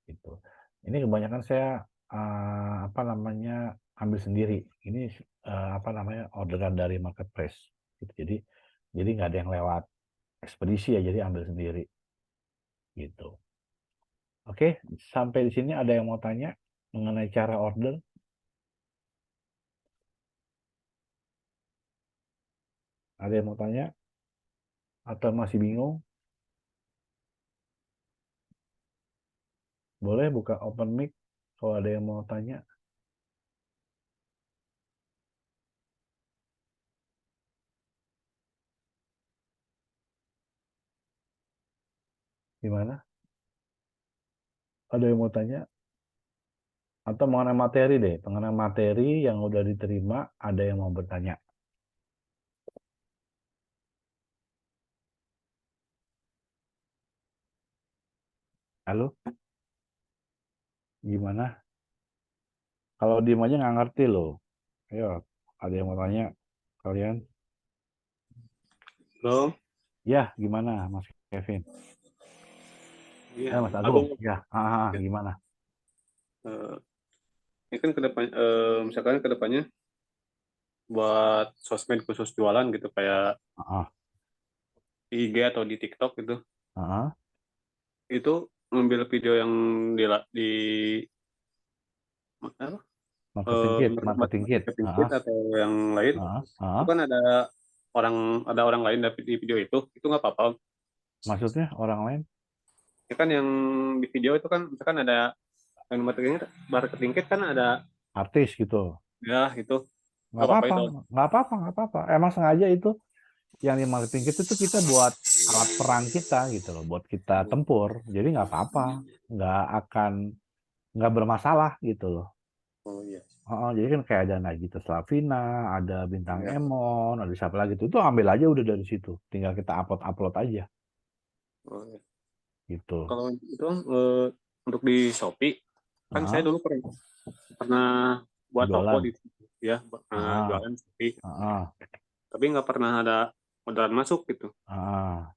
gitu. Ini kebanyakan saya apa namanya, ambil sendiri. Ini apa namanya, orderan dari marketplace gitu. Jadi nggak ada yang lewat ekspedisi ya, jadi ambil sendiri gitu. Oke, sampai di sini ada yang mau tanya mengenai cara order? Ada yang mau tanya? Atau masih bingung? Boleh buka open mic kalau ada yang mau tanya. Gimana? Ada yang mau tanya? Atau mengenai materi deh, mengenai materi yang udah diterima, ada yang mau bertanya? Halo? Gimana? Kalau diem aja nggak ngerti loh. Ayo, ada yang mau tanya? Kalian? Halo, Ya, gimana Mas Kevin? iya, Mas Agung. Agung? Ya, Ya, gimana? ini kan misalkan kedepannya buat sosmed khusus jualan gitu kayak Ah, di IG atau di TikTok gitu, ah, itu ngambil video yang di apa, marketing kit. marketing kit atau yang lain, itu kan ada orang lain di video itu nggak apa-apa. Maksudnya orang lain? Ya kan yang di video itu kan misalkan ada yang marketing kit kan ada, Artis gitu. ya itu Nggak nggak apa-apa apa-apa, itu. nggak apa-apa, nggak apa-apa. Emang sengaja itu yang di marketing kit itu kita buat alat perang kita gitu loh, buat kita tempur. Jadi nggak apa-apa, nggak bermasalah gitu loh. Oh iya. Jadi kan kayak ada Nagita Slavina, ada Bintang Ya. Emon, ada siapa lagi tuh ambil aja udah dari situ. Tinggal kita upload aja Oh, iya. gitu. Kalau itu untuk di Shopee kan saya Ah, dulu pernah buat toko jualan. di, ya, Ah, jualan Shopee, ah, tapi nggak pernah ada orderan masuk gitu. ah,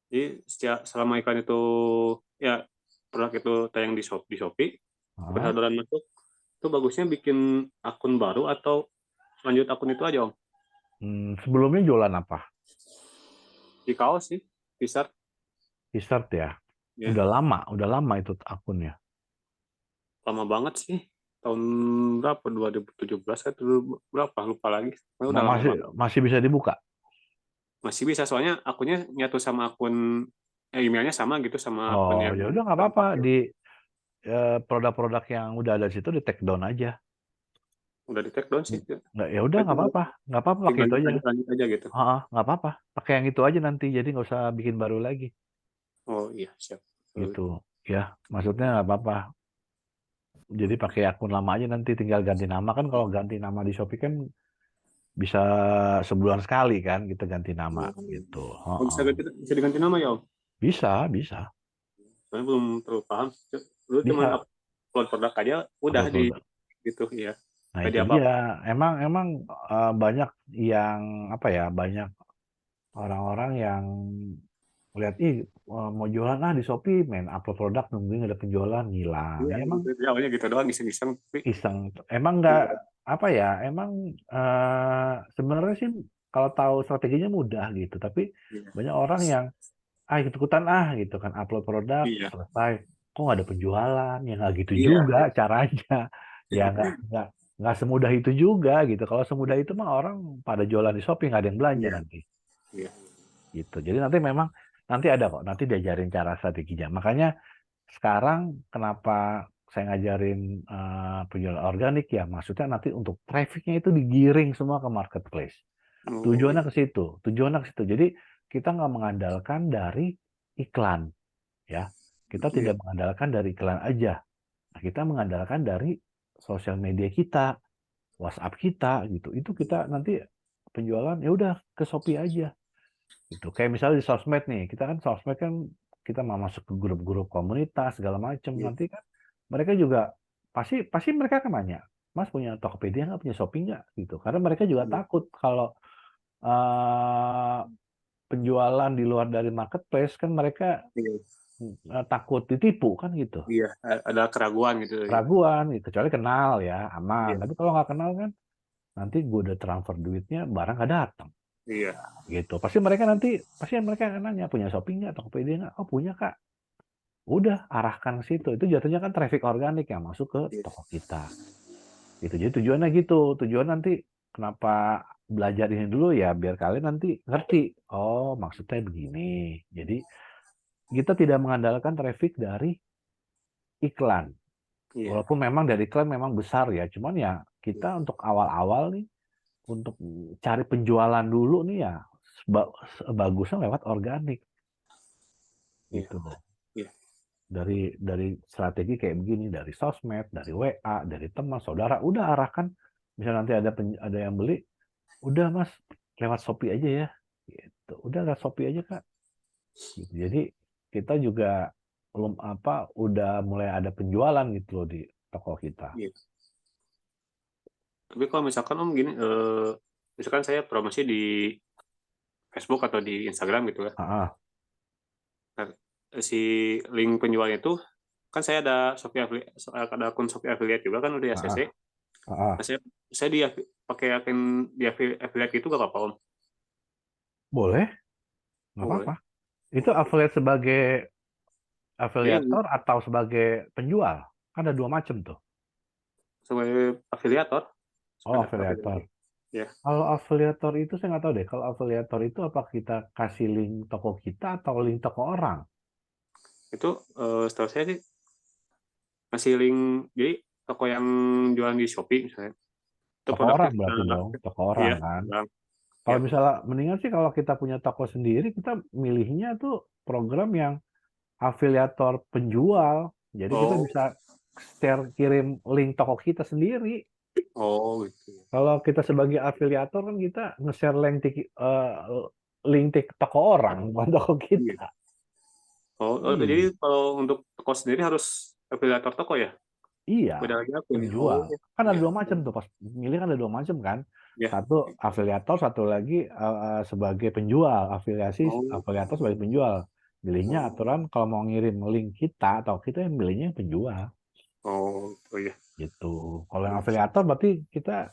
Jadi selama iklan itu, ya, produk itu tayang di Shopee, sampai ah. orderan masuk, itu bagusnya bikin akun baru atau lanjut akun itu aja, Om? Sebelumnya jualan apa? Di kaos sih, t-shirt, T-shirt ya. ya. Udah lama itu akunnya. Lama banget sih. Tahun berapa? 2017 atau berapa? Lupa lagi. Udah lama banget. Masih bisa dibuka. Masih bisa, soalnya akunnya nyatu sama akun, emailnya sama gitu sama akun Oh, yang ya udah nggak apa-apa. pakai. Di produk-produk yang udah ada di situ di take down aja. Udah di take down sih. Nggak, ya udah nggak apa-apa. Nggak apa-apa pakai Tinggal itu aja. lanjut aja gitu. Nggak apa-apa. Pakai yang itu aja nanti. Jadi nggak usah bikin baru lagi. Oh iya, siap. Gitu. Ya, maksudnya nggak apa-apa. Jadi pakai akun lama aja nanti tinggal ganti nama kan. Kalau ganti nama di Shopee kan bisa sebulan sekali kan kita ganti nama gitu. Oh, bisa diganti nama ya, Om? Bisa. Saya belum terlalu paham. Dulu cuma Bisa. upload produk aja, udah Upload di produk. gitu ya. Nah Kayak itu di apa? dia. Emang banyak yang apa ya, banyak orang-orang yang lihat mau jualan di Shopee, main upload produk nungguin ada penjualan, ngilang. Iya, Ya, emang gitu. Awalnya gitu doang, iseng-iseng. Tapi iseng. Emang nggak apa ya? Emang sebenarnya sih kalau tahu strateginya mudah gitu. Tapi iya. banyak orang yang ikut-ikutan gitu kan, upload produk Iya. selesai, kok nggak ada penjualan? Ya nggak gitu Iya. juga caranya. Ya nggak semudah itu juga gitu. Kalau semudah itu mah orang pada jualan di Shopee nggak ada yang belanja Iya. nanti. Iya. gitu. Jadi nanti ada kok, nanti diajarin cara strateginya. Makanya sekarang kenapa saya ngajarin penjualan organik ya, maksudnya nanti untuk trafficnya itu digiring semua ke marketplace. Oh, Tujuannya ke situ, tujuannya ke situ. Jadi kita nggak mengandalkan dari iklan, ya. Kita iya. tidak mengandalkan dari iklan aja. Nah, kita mengandalkan dari sosial media kita, WhatsApp kita, gitu. Itu kita nanti penjualan ya udah ke Shopee aja. Gitu. Kayak misalnya di sosmed nih, kita kan sosmed kan kita mau masuk ke grup-grup komunitas segala macam. Iya. Nanti kan mereka juga pasti mereka akan nanya, Mas punya Tokopedia nggak, punya Shopee nggak, gitu. Karena mereka juga Iya. takut kalau eh, penjualan di luar dari marketplace kan mereka Iya. takut ditipu kan gitu. Iya. Ada keraguan gitu. Keraguan, gitu. Kecuali kenal ya aman. Iya. Tapi kalau nggak kenal kan nanti gue udah transfer duitnya barang nggak datang. Iya. Gitu. Pasti mereka akan nanya punya Shopee nggak, Tokopedia nggak? Oh punya Kak. Udah arahkan ke situ. Itu jatuhnya kan traffic organik yang masuk ke Iya. toko kita. Gitu. Jadi tujuannya gitu. Tujuan nanti kenapa belajar ini dulu ya biar kalian nanti ngerti. Oh, maksudnya begini. Jadi kita tidak mengandalkan traffic dari iklan. Iya. Walaupun memang dari iklan memang besar ya. Cuman ya kita untuk awal-awal nih untuk cari penjualan dulu nih ya bagusnya lewat organik Iya. gitu loh. Iya. Dari strategi kayak begini, dari sosmed, dari WA, dari teman, saudara, udah arahkan. Misalnya nanti ada yang beli, udah Mas lewat Shopee aja ya, gitu. Udah lewat Shopee aja Kak. Gitu. Jadi kita juga udah mulai ada penjualan gitu loh di toko kita. Iya. Tapi kalau misalkan Om gini, misalkan saya promosi di Facebook atau di Instagram gitu ya, Ah, si link penjualnya itu kan saya ada ada akun Shopee affiliate juga kan udah ah, ACC. ah. Nah, saya pakai akun di affiliate itu gak apa-apa Om? Boleh, nggak Oh, boleh. apa-apa. Itu affiliate sebagai Iya, afiliator atau sebagai penjual? Kan ada dua macam tuh. sebagai afiliator. Oh, Ada afiliator. Ya, Kalau afiliator itu saya nggak tahu deh. Kalau afiliator itu apa kita kasih link toko kita atau link toko orang? itu setahu saya sih ngasih link, jadi toko yang jualan di Shopee misalnya, itu Toko produknya orang kita, berarti dong, toko orang iya, kan. bang, Kalau ya. misalnya mendingan sih kalau kita punya toko sendiri, kita milihnya tuh program yang afiliator penjual. Jadi kita Oh, bisa share kirim link toko kita sendiri. oh gitu. Kalau kita sebagai afiliator kan kita nge-share link toko orang, bukan toko Iya. kita. Jadi Iya. kalau untuk toko sendiri harus afiliator toko ya? Iya, Beda lagi akun ya? Oh, penjual. Kan ada iya. dua macam tuh, pas milih kan ada dua macam kan. Ya. Satu afiliator, satu lagi sebagai penjual, Oh, afiliator sebagai penjual. Milihnya oh, aturan kalau mau ngirim link kita atau kita yang milihnya yang penjual oh ya. gitu. Kalau yang afiliator berarti kita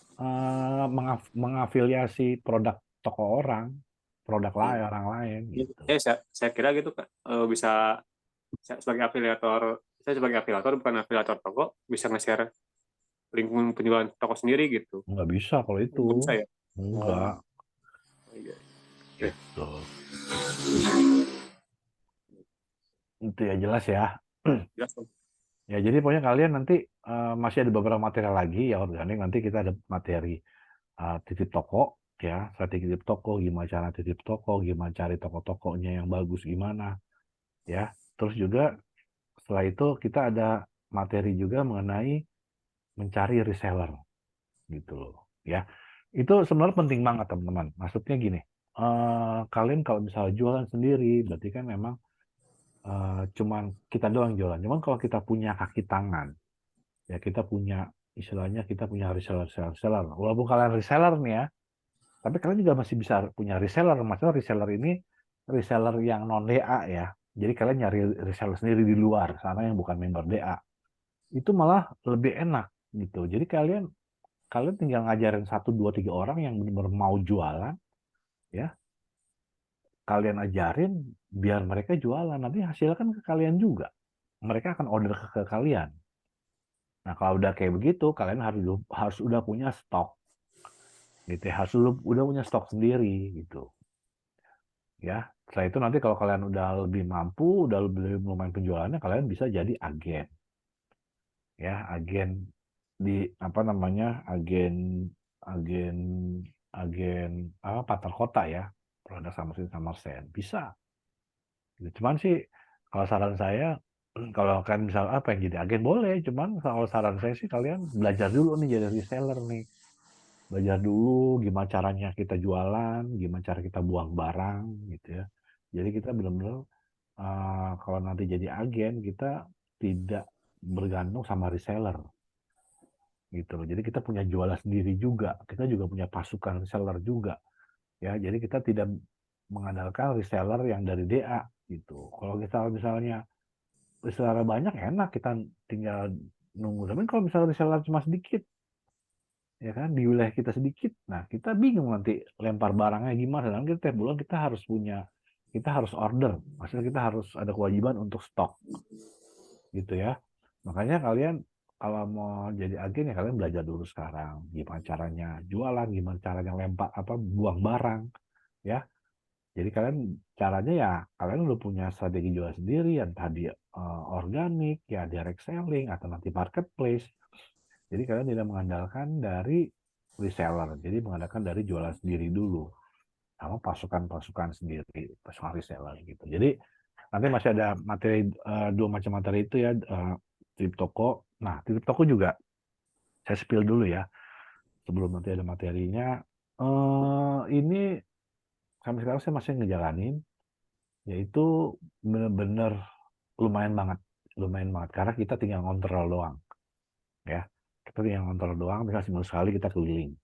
mengafiliasi produk toko orang, produk lain orang lain gitu. Saya kira gitu Kak. Bisa sebagai afiliator, saya sebagai afiliator bukan afiliator toko, bisa nge-share link penjualan toko sendiri gitu. Nggak bisa kalau itu. Nggak bisa ya? Enggak, Iya. Oke. gitu. Itu ya jelas ya. Jelas, Om. Ya, jadi pokoknya kalian nanti masih ada beberapa material lagi ya organik. Nanti kita ada materi titip toko, ya, strategi titip toko, gimana cara titip toko, gimana cari toko-tokonya yang bagus gimana, ya. Terus juga setelah itu kita ada materi juga mengenai mencari reseller, gitu loh, ya. Itu sebenarnya penting banget teman-teman. Maksudnya gini, kalian kalau misalnya jualan sendiri, berarti kan memang cuman kita doang jualan. Cuman kalau kita punya kaki tangan, ya kita punya istilahnya kita punya reseller. Walaupun kalian reseller nih ya, tapi kalian juga masih bisa punya reseller. Maksudnya reseller ini reseller yang non DA ya. Jadi kalian nyari reseller sendiri di luar sana yang bukan member DA. Itu malah lebih enak gitu. Jadi kalian tinggal ngajarin 1, 2, 3 orang yang benar-benar mau jualan, ya. Kalian ajarin biar mereka jualan. Nanti hasilnya kan ke kalian juga. Mereka akan order ke kalian. Nah, kalau udah kayak begitu, kalian harus udah punya stok, gitu ya. Harus udah punya stok sendiri, gitu. ya. Setelah itu nanti kalau kalian udah lebih mampu, udah lebih lumayan penjualannya, kalian bisa jadi agen, ya, agen di apa namanya, agen agen agen apa partner kota ya, produk Summersen bisa. Cuman sih kalau saran saya, kalau kalian misal apa yang jadi agen boleh, cuman kalau saran saya sih kalian belajar dulu nih jadi reseller nih. Belajar dulu gimana caranya kita jualan, gimana cara kita buang barang gitu ya. Jadi kita benar-benar kalau nanti jadi agen kita tidak bergantung sama reseller gitu loh. Jadi kita punya jualan sendiri juga, kita juga punya pasukan reseller juga ya. Jadi kita tidak mengandalkan reseller yang dari DA gitu. Kalau kita misalnya reseller banyak enak, kita tinggal nunggu. Tapi kalau misalnya reseller cuma sedikit, ya kan, di wilayah kita sedikit, nah kita bingung nanti lempar barangnya gimana. Dan kita tiap bulan kita harus order, maksudnya kita harus ada kewajiban untuk stok gitu ya. Makanya kalian kalau mau jadi agen ya kalian belajar dulu sekarang gimana caranya jualan, gimana caranya lempar buang barang ya. Jadi kalian caranya ya kalian udah punya strategi jual sendiri, yang tadi organik ya, direct selling atau nanti marketplace. Jadi kalian tidak mengandalkan dari reseller, jadi mengandalkan dari jualan sendiri dulu sama pasukan-pasukan sendiri, pasukan reseller gitu. Jadi nanti masih ada materi, dua macam materi itu ya, titip toko. Nah, titip toko juga saya spill dulu ya sebelum nanti ada materinya. Ini sampai sekarang saya masih ngejalanin, yaitu bener-bener lumayan banget karena kita tinggal ngontrol doang ya. Kita tinggal ngontrol doang, misal seminggu sekali kita keliling.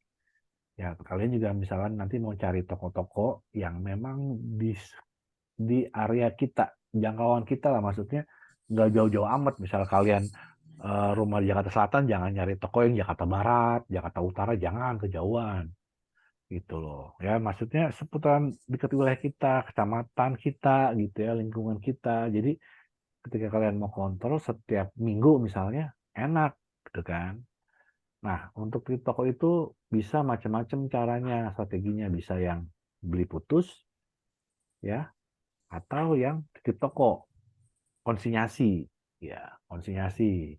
Ya, kalian juga misalkan nanti mau cari toko-toko yang memang di area kita, jangkauan kita lah, maksudnya nggak jauh-jauh amat. Misal kalian rumah di Jakarta Selatan, jangan nyari toko yang Jakarta Barat, Jakarta Utara, jangan, kejauhan gitu loh. Ya, maksudnya seputaran dekat wilayah kita, kecamatan kita gitu ya, lingkungan kita. Jadi ketika kalian mau kontrol setiap minggu misalnya, enak gitu kan. Nah, untuk di toko itu bisa macam-macam caranya, strateginya. Bisa yang beli putus, ya, atau yang titip toko, konsinyasi, ya, konsinyasi.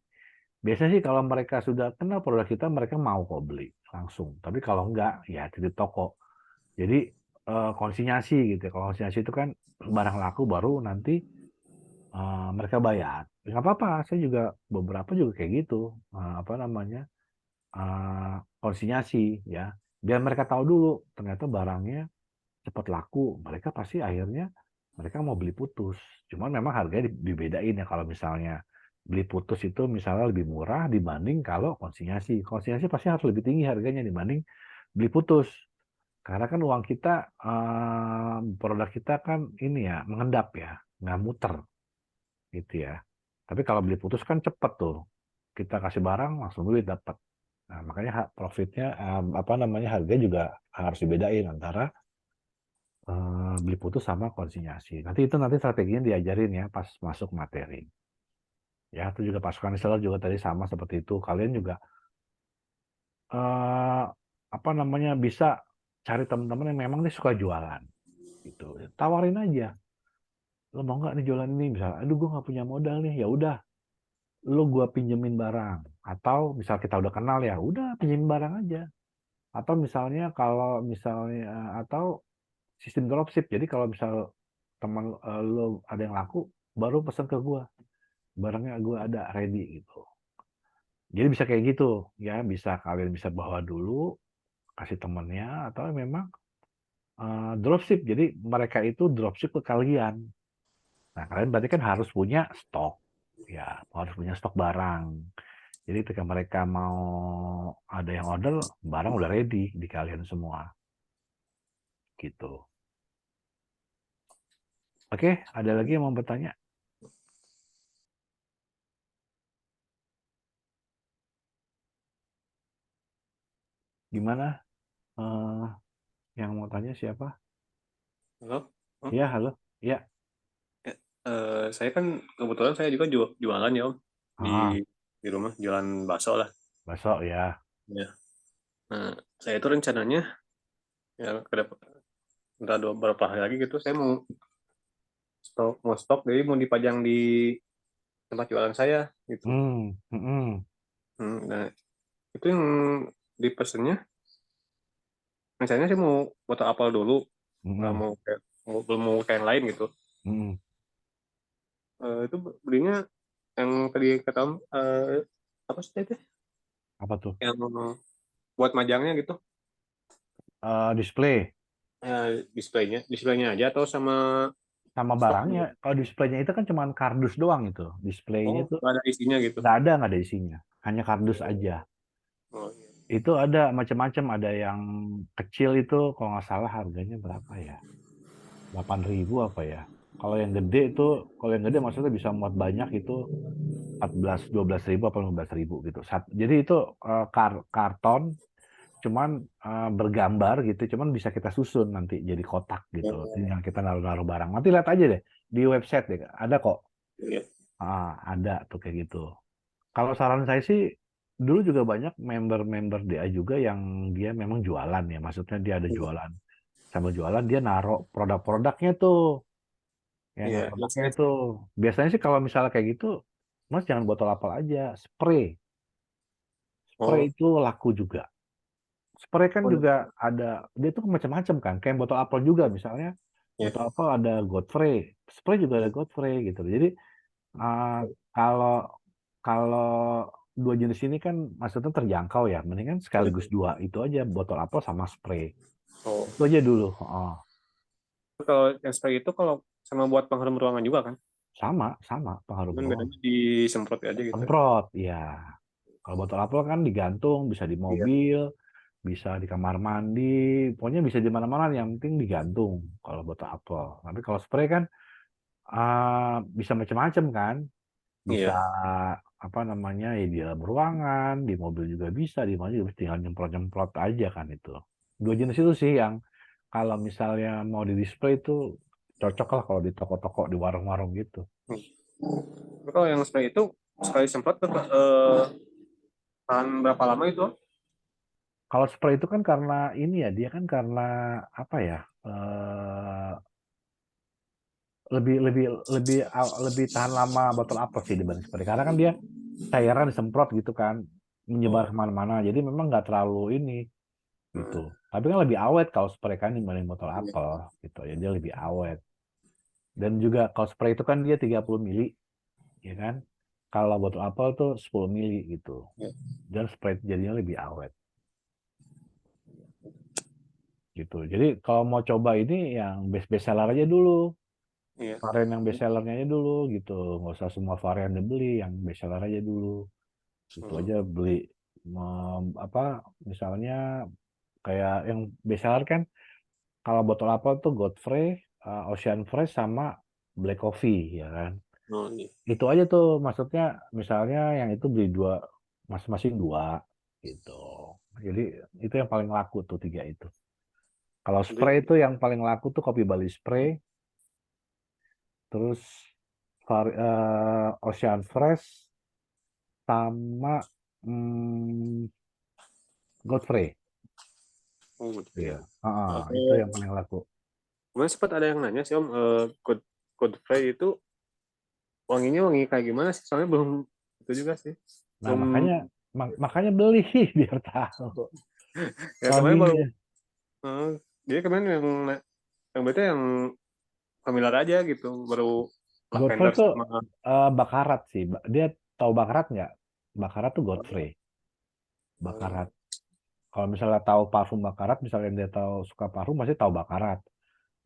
Biasanya sih kalau mereka sudah kenal produk kita, mereka mau kok beli langsung. Tapi kalau enggak, ya titip toko. Jadi konsinyasi gitu. Kalau konsinyasi itu kan barang laku baru nanti mereka bayar. Nggak apa-apa, saya juga beberapa juga kayak gitu. Apa namanya? Konsinyasi ya, biar mereka tahu dulu ternyata barangnya cepat laku, mereka pasti akhirnya mereka mau beli putus. Cuman memang harganya dibedain ya, kalau misalnya beli putus itu misalnya lebih murah dibanding kalau konsinyasi. Konsinyasi pasti harus lebih tinggi harganya dibanding beli putus, karena kan uang kita, produk kita kan ini ya, mengendap ya, nggak muter gitu ya. Tapi kalau beli putus kan cepet tuh, kita kasih barang langsung duit dapat. Nah, makanya profitnya, apa namanya, harga juga harus dibedain antara beli putus sama konsinyasi. Nanti strateginya diajarin ya pas masuk materi. Ya, itu juga pasukan reseller juga tadi sama seperti itu. Kalian juga apa namanya, bisa cari teman-teman yang memang dia suka jualan. Gitu. Tawarin aja. Lo mau nggak nih jualan ini? Misalnya, aduh gue nggak punya modal nih. Ya udah, lo gua pinjemin barang. Atau misal kita udah kenal ya, udah pinjemin barang aja. Atau misalnya atau sistem dropship. Jadi kalau misal teman lo ada yang laku, baru pesan ke gua, barangnya gua ada ready gitu. Jadi bisa kayak gitu ya, kalian bisa bawa dulu, kasih temennya, atau memang dropship. Jadi mereka itu dropship ke kalian. Nah, kalian berarti kan harus punya stok ya, harus punya stok barang. Jadi ketika mereka mau ada yang order, barang udah ready di kalian semua gitu. Oke, ada lagi yang mau bertanya? Gimana? Yang mau tanya siapa? Halo? Oh, Iya, halo. Iya. saya kan kebetulan saya juga jualan ya Om Ah, di rumah, jualan bakso lah. besok ya. Ya. Nah, saya itu rencananya ya Entah beberapa hari lagi gitu saya mau stok jadi mau dipajang di tempat jualan saya gitu. Nah itu yang dipesennya misalnya sih mau botol apel dulu, nggak mau kayak belum mau kayak yang lain gitu. Itu belinya yang tadi kata apa sih itu Apa tuh? yang buat majangnya gitu. Display Displaynya aja atau sama sama stok juga? barangnya. Kalau displaynya itu kan cuma kardus doang itu. Displaynya Oh tuh nggak ada isinya gitu. nggak ada isinya. Hanya kardus aja. Oh iya. Itu ada macam-macam. Ada yang kecil itu kalau nggak salah harganya berapa ya? 8.000 apa ya? Kalau yang gede itu, kalau yang gede maksudnya bisa muat banyak itu 12.000 apa 15.000 gitu. Jadi itu karton cuman bergambar gitu, cuman bisa kita susun nanti jadi kotak gitu. Tinggal kita naruh-naruh barang. Nanti lihat aja deh di website deh, ada kok. Iya. Ada tuh kayak gitu. Kalau saran saya sih, dulu juga banyak member-member DA juga yang dia memang jualan ya. Maksudnya dia ada jualan. Sambil jualan dia naruh produk-produknya tuh. Ya, Iya. naruh produknya itu. Biasanya sih kalau misalnya kayak gitu, Mas jangan botol apel aja, spray. Spray Oh. itu laku juga. Spray kan juga ada, dia tuh macam-macam kan. Kayak botol apel juga misalnya, Iya. botol apel ada Godfrey, spray juga ada Godfrey gitu. Jadi uh, kalau kalau dua jenis ini kan maksudnya terjangkau ya, mendingan sekaligus dua itu aja, botol apel sama spray. Oh. Itu aja dulu. Oh. Kalau yang spray itu kalau sama buat pengharum ruangan juga kan? Sama pengharum Cuman ruangan. bedanya disemprot aja gitu. Semprot, ya. Kalau botol apel kan digantung, bisa di Iya. mobil, bisa di kamar mandi, pokoknya bisa di mana-mana. Yang penting digantung kalau botol apel. Tapi kalau spray kan bisa macam-macam kan, bisa Iya. apa namanya ya di dalam ruangan, di mobil juga bisa, di mana juga tinggal nyemprot-nyemprot aja kan itu. Dua jenis itu sih yang kalau misalnya mau di display itu cocok lah kalau di toko-toko, di warung-warung gitu. Tapi kalau yang spray itu sekali semprot tahan berapa lama itu? Kalau spray itu kan karena ini ya, dia kan karena apa ya? Lebih lebih lebih tahan lama botol apel sih dibanding spray. Karena kan dia cairan disemprot gitu kan, menyebar Oh. kemana-mana. Jadi memang nggak terlalu ini gitu. Tapi kan lebih awet kalau spray kan dibanding botol apel gitu. Ya dia lebih awet. Dan juga kalau spray itu kan dia 30 mili, ya kan? Kalau botol apel tuh 10 mili gitu. Dan spray jadinya lebih awet. Gitu. Jadi kalau mau coba ini yang best seller aja dulu. Iya. Varian yang best sellernya aja dulu gitu. Nggak usah semua varian dibeli, yang best seller aja dulu. Itu aja beli apa misalnya kayak yang best seller kan kalau botol apel tuh Godfrey, Ocean Fresh sama Black Coffee ya kan. Oh, iya. Itu aja tuh maksudnya misalnya yang itu beli dua masing-masing dua gitu. Jadi itu yang paling laku tuh tiga itu. Kalau spray itu yang paling laku tuh Kopi Bali Spray, terus Ocean Fresh sama Godfrey. Oh, gitu. Iya. Oke. Itu yang paling laku. Kemarin sempat ada yang nanya sih Om, Godfrey itu wanginya wangi kayak gimana sih? Soalnya belum itu juga sih. Nah, Belum. makanya beli biar tahu Ya kemarin baru. wanginya. Jadi kemarin yang berarti yang familiar aja gitu, baru Godfrey lavender tuh sama. bakarat sih. Dia tahu bakarat nggak? Bakarat tuh Godfrey. Bakarat. Kalau misalnya tahu parfum bakarat, misalnya dia tahu suka parfum, pasti tahu bakarat.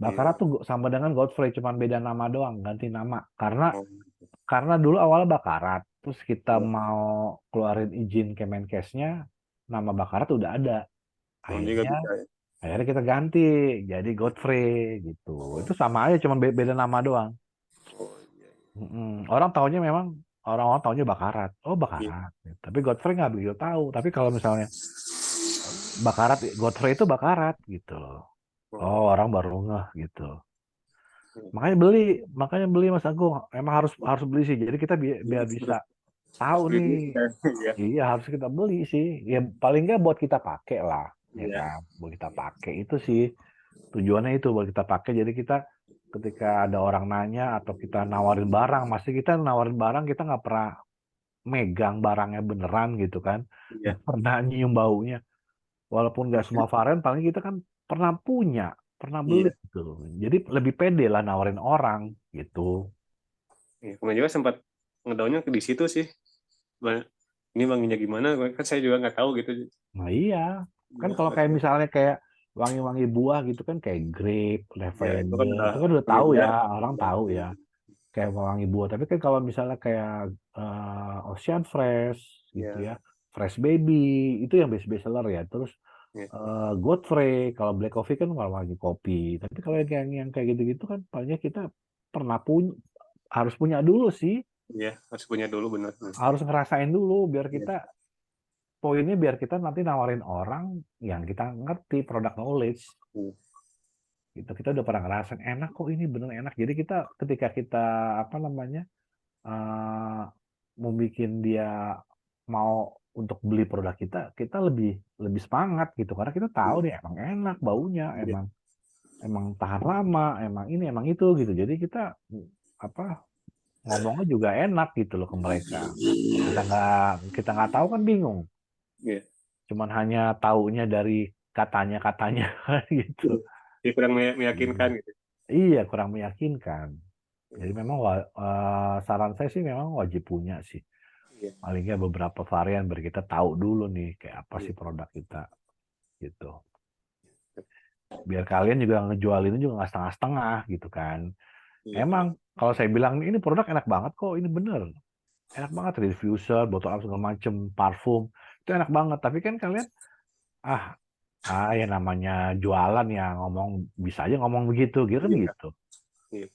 Bakarat tuh sama dengan Godfrey, cuman beda nama doang, ganti nama. Karena dulu awalnya bakarat, terus kita mau keluarin izin Kemenkesnya, nama bakarat udah ada. Juga Akhirnya bisa ya. Akhirnya kita ganti jadi Godfrey gitu. Itu sama aja, cuma beda nama doang. Orang taunya memang orang-orang taunya Bakarat. Oh Bakarat. Tapi Godfrey nggak begitu tahu. Tapi kalau misalnya Bakarat, Godfrey itu Bakarat gitu. Oh orang baru ngeh gitu. Makanya beli Mas Agung. Emang harus beli sih. Jadi kita biar bisa tahu nih. Iya harus kita beli sih. Ya paling nggak buat kita pakai lah. Ya kan, buat kita pakai itu sih tujuannya itu buat kita pakai. Jadi kita ketika ada orang nanya atau kita nawarin barang, masih kita nawarin barang kita nggak pernah megang barangnya beneran gitu kan, Iya. nggak pernah nyium baunya. Walaupun nggak semua varian, paling kita kan pernah punya, pernah beli Iya. gitu. Jadi lebih pede lah nawarin orang gitu. Iya. Kemarin juga sempat ngedownnya di situ sih. Ini wanginya gimana? Kan saya juga nggak tahu gitu. Nah iya, kan Iya, kalau kayak maksudnya, misalnya kayak wangi-wangi buah gitu kan kayak grape, ya itu kan lavender, udah itu kan udah tahu ya, familiar. orang tahu ya, kayak wangi buah. Tapi kan kalau misalnya kayak Ocean Fresh gitu Ya, ya, Fresh Baby, itu yang best seller ya. Terus ya, Godfrey, kalau black coffee kan wangi kopi. Tapi kalau yang kayak gitu-gitu kan palingnya kita pernah punya, harus punya dulu sih, ya, harus punya dulu benar. harus ngerasain dulu biar Ya, kita poinnya biar kita nanti nawarin orang yang kita ngerti produk knowledge hmm, gitu. Kita udah pernah ngerasain enak kok, ini bener enak. Jadi kita ketika kita apa namanya eh mau bikin dia mau untuk beli produk kita, kita lebih lebih semangat gitu karena kita tahu nih emang enak baunya, ya, emang tahan lama, emang ini emang itu gitu. Jadi kita apa ngomongnya juga enak gitu loh ke mereka. Kita nggak tahu kan bingung. ya. Cuman hanya taunya dari katanya-katanya gitu. Jadi kurang meyakinkan gitu. Iya, kurang meyakinkan. Jadi memang saran saya sih memang wajib punya sih. Iya, Paling nggak beberapa varian biar kita tahu dulu nih kayak apa iya, sih produk kita gitu. Biar kalian juga ngejualinnya juga nggak setengah-setengah gitu kan. iya, Emang kalau saya bilang ini produk enak banget kok, ini bener. Enak banget, diffuser, botol up segala macem, parfum. Itu enak banget. Tapi kan kalian, ah, ya namanya jualan ya ngomong, bisa aja ngomong begitu, gitu kan iya, gitu. iya,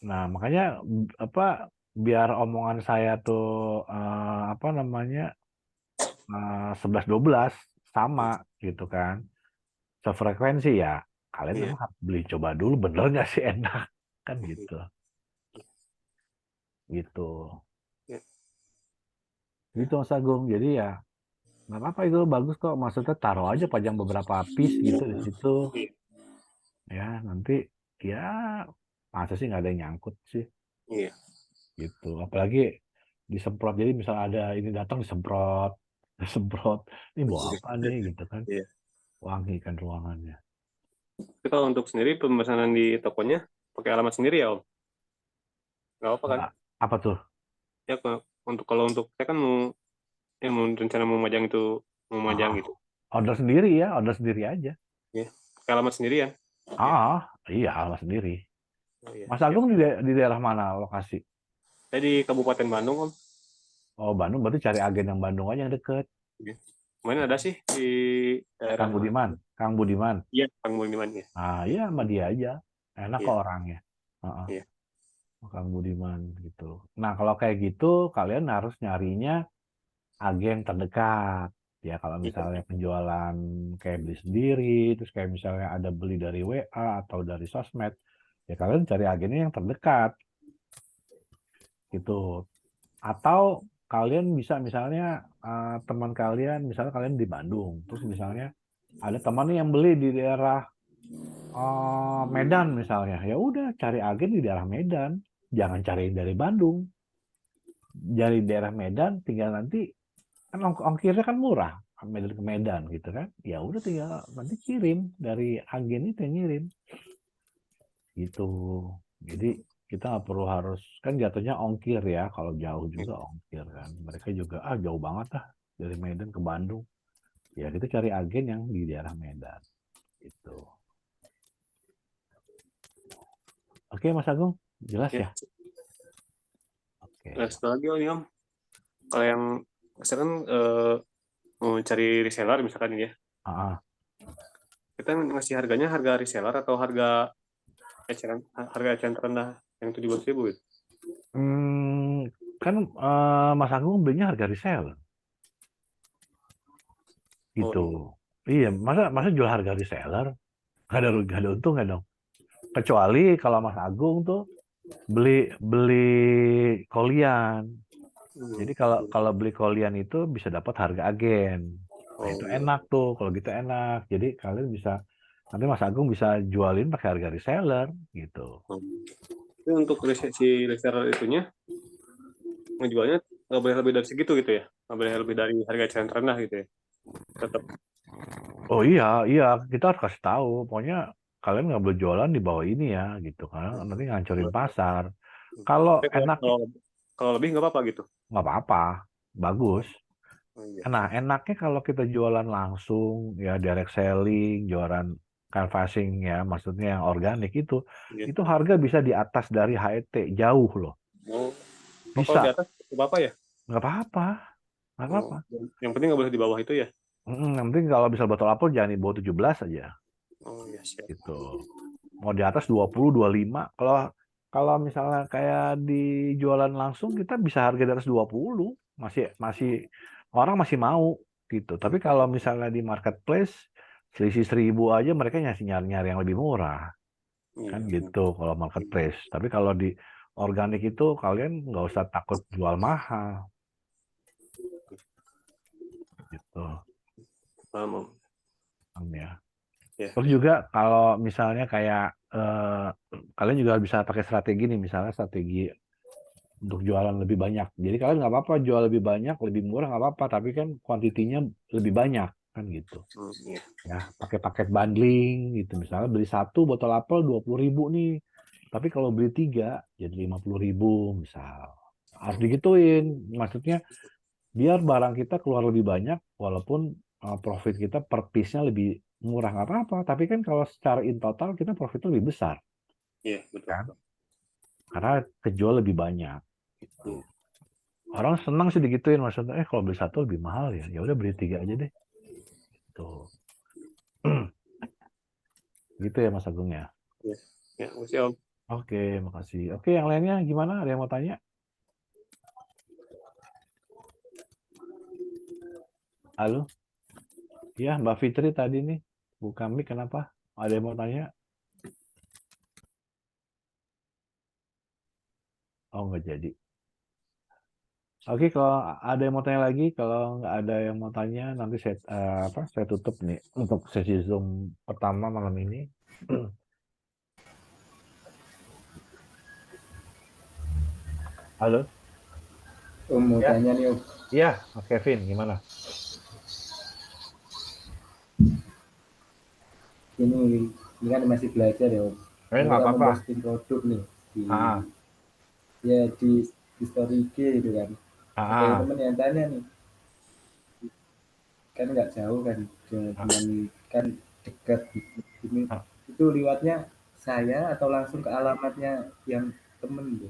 Nah, makanya apa biar omongan saya tuh apa namanya 11-12 sama gitu kan. Sefrekuensi ya. Kalian iya, memang harus beli coba dulu bener nggak sih enak kan iya, gitu. Gitu. iya, Gitu Mas Agung. Jadi ya nggak apa-apa itu bagus kok. Maksudnya taruh aja pajang beberapa piece gitu di situ. iya, Ya nanti ya masa sih nggak ada yang nyangkut sih iya, gitu. Apalagi disemprot. Jadi misal ada ini datang disemprot, disemprot. Ini bawa apa nih gitu kan? iya. Wangi kan ruangannya. Tapi kalau untuk sendiri pemesanan di tokonya pakai alamat sendiri ya Om? Nggak apa kan? Nah, apa tuh? Ya kalau untuk saya kan mau mau rencana mau majang itu mau majang Ah, gitu. order sendiri aja. Ya, pakai alamat sendiri ya. Ya. Iya, alamat sendiri. Oh iya, Mas siap. Agung di daerah mana lokasi? Saya di Kabupaten Bandung Om. Oh, Bandung, berarti cari agen yang Bandung aja yang deket. Ya. Kemarin ada sih di daerah Kang mana? Budiman, Kang Budiman. Iya, Kang Budiman ya. Iya sama dia aja. Enak kok Iya, orangnya. Heeh, iya, Kang Budiman gitu. Nah, kalau kayak gitu, kalian harus nyarinya agen terdekat. Ya, kalau iya, misalnya penjualan kayak beli sendiri, terus kayak misalnya ada beli dari WA atau dari sosmed, ya kalian cari agennya yang terdekat gitu. Atau kalian bisa misalnya teman kalian, misalnya kalian di Bandung, terus misalnya ada teman nih yang beli di daerah Medan misalnya, ya udah cari agen di daerah Medan, jangan cari dari Bandung, dari daerah Medan, tinggal nanti kan ongkirnya kan murah, Medan ke Medan gitu kan, ya udah tinggal nanti kirim dari agen itu yang ngirim, gitu. Jadi kita nggak perlu harus kan jatuhnya ongkir ya, kalau jauh juga ongkir kan, mereka juga jauh banget lah dari Medan ke Bandung, ya kita cari agen yang di daerah Medan, gitu. Oke Mas Agung, jelas iya. ya? Oke. Nah, satu lagi Om, kalau yang misalkan mau cari reseller misalkan ini ya, Ah, kita ngasih harganya harga reseller atau harga eceran terendah yang 17.000 gitu. kan Mas Agung belinya harga resell, Oh gitu. iya, Iya, masa jual harga reseller? Gak ada untungnya dong. Kecuali kalau Mas Agung tuh beli beli kolian. Jadi kalau beli kolian itu bisa dapat harga agen. Nah oh itu iya, enak tuh, kalau gitu enak. Jadi kalian bisa nanti Mas Agung bisa jualin pakai harga reseller gitu. Tapi untuk si reseller itunya ngejualnya nggak boleh lebih dari segitu gitu ya, nggak boleh lebih dari harga eceran terendah gitu ya, tetap. Oh iya, iya, kita harus kasih tahu. Pokoknya kalian nggak boleh jualan di bawah ini ya, gitu. Karena nanti ngancurin pasar. Kalau Tapi kalau enaknya, kalau, kalau lebih nggak apa-apa gitu. nggak apa-apa. Bagus. Oh, iya. Nah, enaknya kalau kita jualan langsung, ya direct selling, jualan canvassing ya, maksudnya yang organik Iya. itu harga bisa di atas dari HET, jauh loh. Oh, kalau di Bisa, atas nggak apa ya. nggak apa-apa, nggak Oh, apa-apa. yang penting nggak boleh di bawah itu ya. Yang penting kalau bisa botol apel jangan di bawah 17 aja, Oh iya siap. gitu. Mau di atas 20, 25. Kalau kalau misalnya kayak di jualan langsung kita bisa harga di atas 20. Masih masih orang masih mau gitu. Tapi kalau misalnya di marketplace selisih 1.000 aja mereka nyari-nyari yang lebih murah. Iya. Kan gitu kalau marketplace. Tapi kalau di organik itu kalian nggak usah takut jual mahal gitu. Paham. Ya. Ya. Terus juga kalau misalnya kayak kalian juga bisa pakai strategi nih, misalnya strategi untuk jualan lebih banyak. Jadi kalian nggak apa-apa jual lebih banyak, lebih murah nggak apa-apa, tapi kan kuantitinya lebih banyak kan gitu. Iya. Ya, pakai paket bundling gitu. Misalnya beli satu botol apel 20.000 nih, tapi kalau beli tiga jadi 50.000 misal. Harus digituin, maksudnya biar barang kita keluar lebih banyak, walaupun profit kita per piece-nya lebih murah nggak apa-apa. Tapi kan kalau secara in total kita profitnya lebih besar, Iya betul. kan? Karena kejual lebih banyak. Gitu. Orang senang sih digituin, maksudnya kalau beli satu lebih mahal ya, ya udah beli tiga aja deh. Tuh. Gitu ya Mas Agung ya. Ya, ya, makasih Om. Oke, makasih. Oke, yang lainnya gimana? Ada yang mau tanya? Halo? Ya, Mbak Fitri tadi nih. Buka mic kenapa? Ada yang mau tanya? Oh, nggak jadi. Oke, kalau ada yang mau tanya lagi, kalau nggak ada yang mau tanya, nanti saya tutup nih untuk sesi Zoom pertama malam ini. Halo? Om mau Ya, tanya nih Om. iya, Mas Kevin, gimana? Ini kan masih belajar ya Om. Aku Nggak kan apa-apa. memposting produk nih di Ah, ya di story IG gitu kan. ah, Ada ah. temen yang tanya nih, kan nggak jauh kan, Ah, cuman kan dekat gitu. Ini ah. itu liwatnya saya atau langsung ke alamatnya yang temen gitu.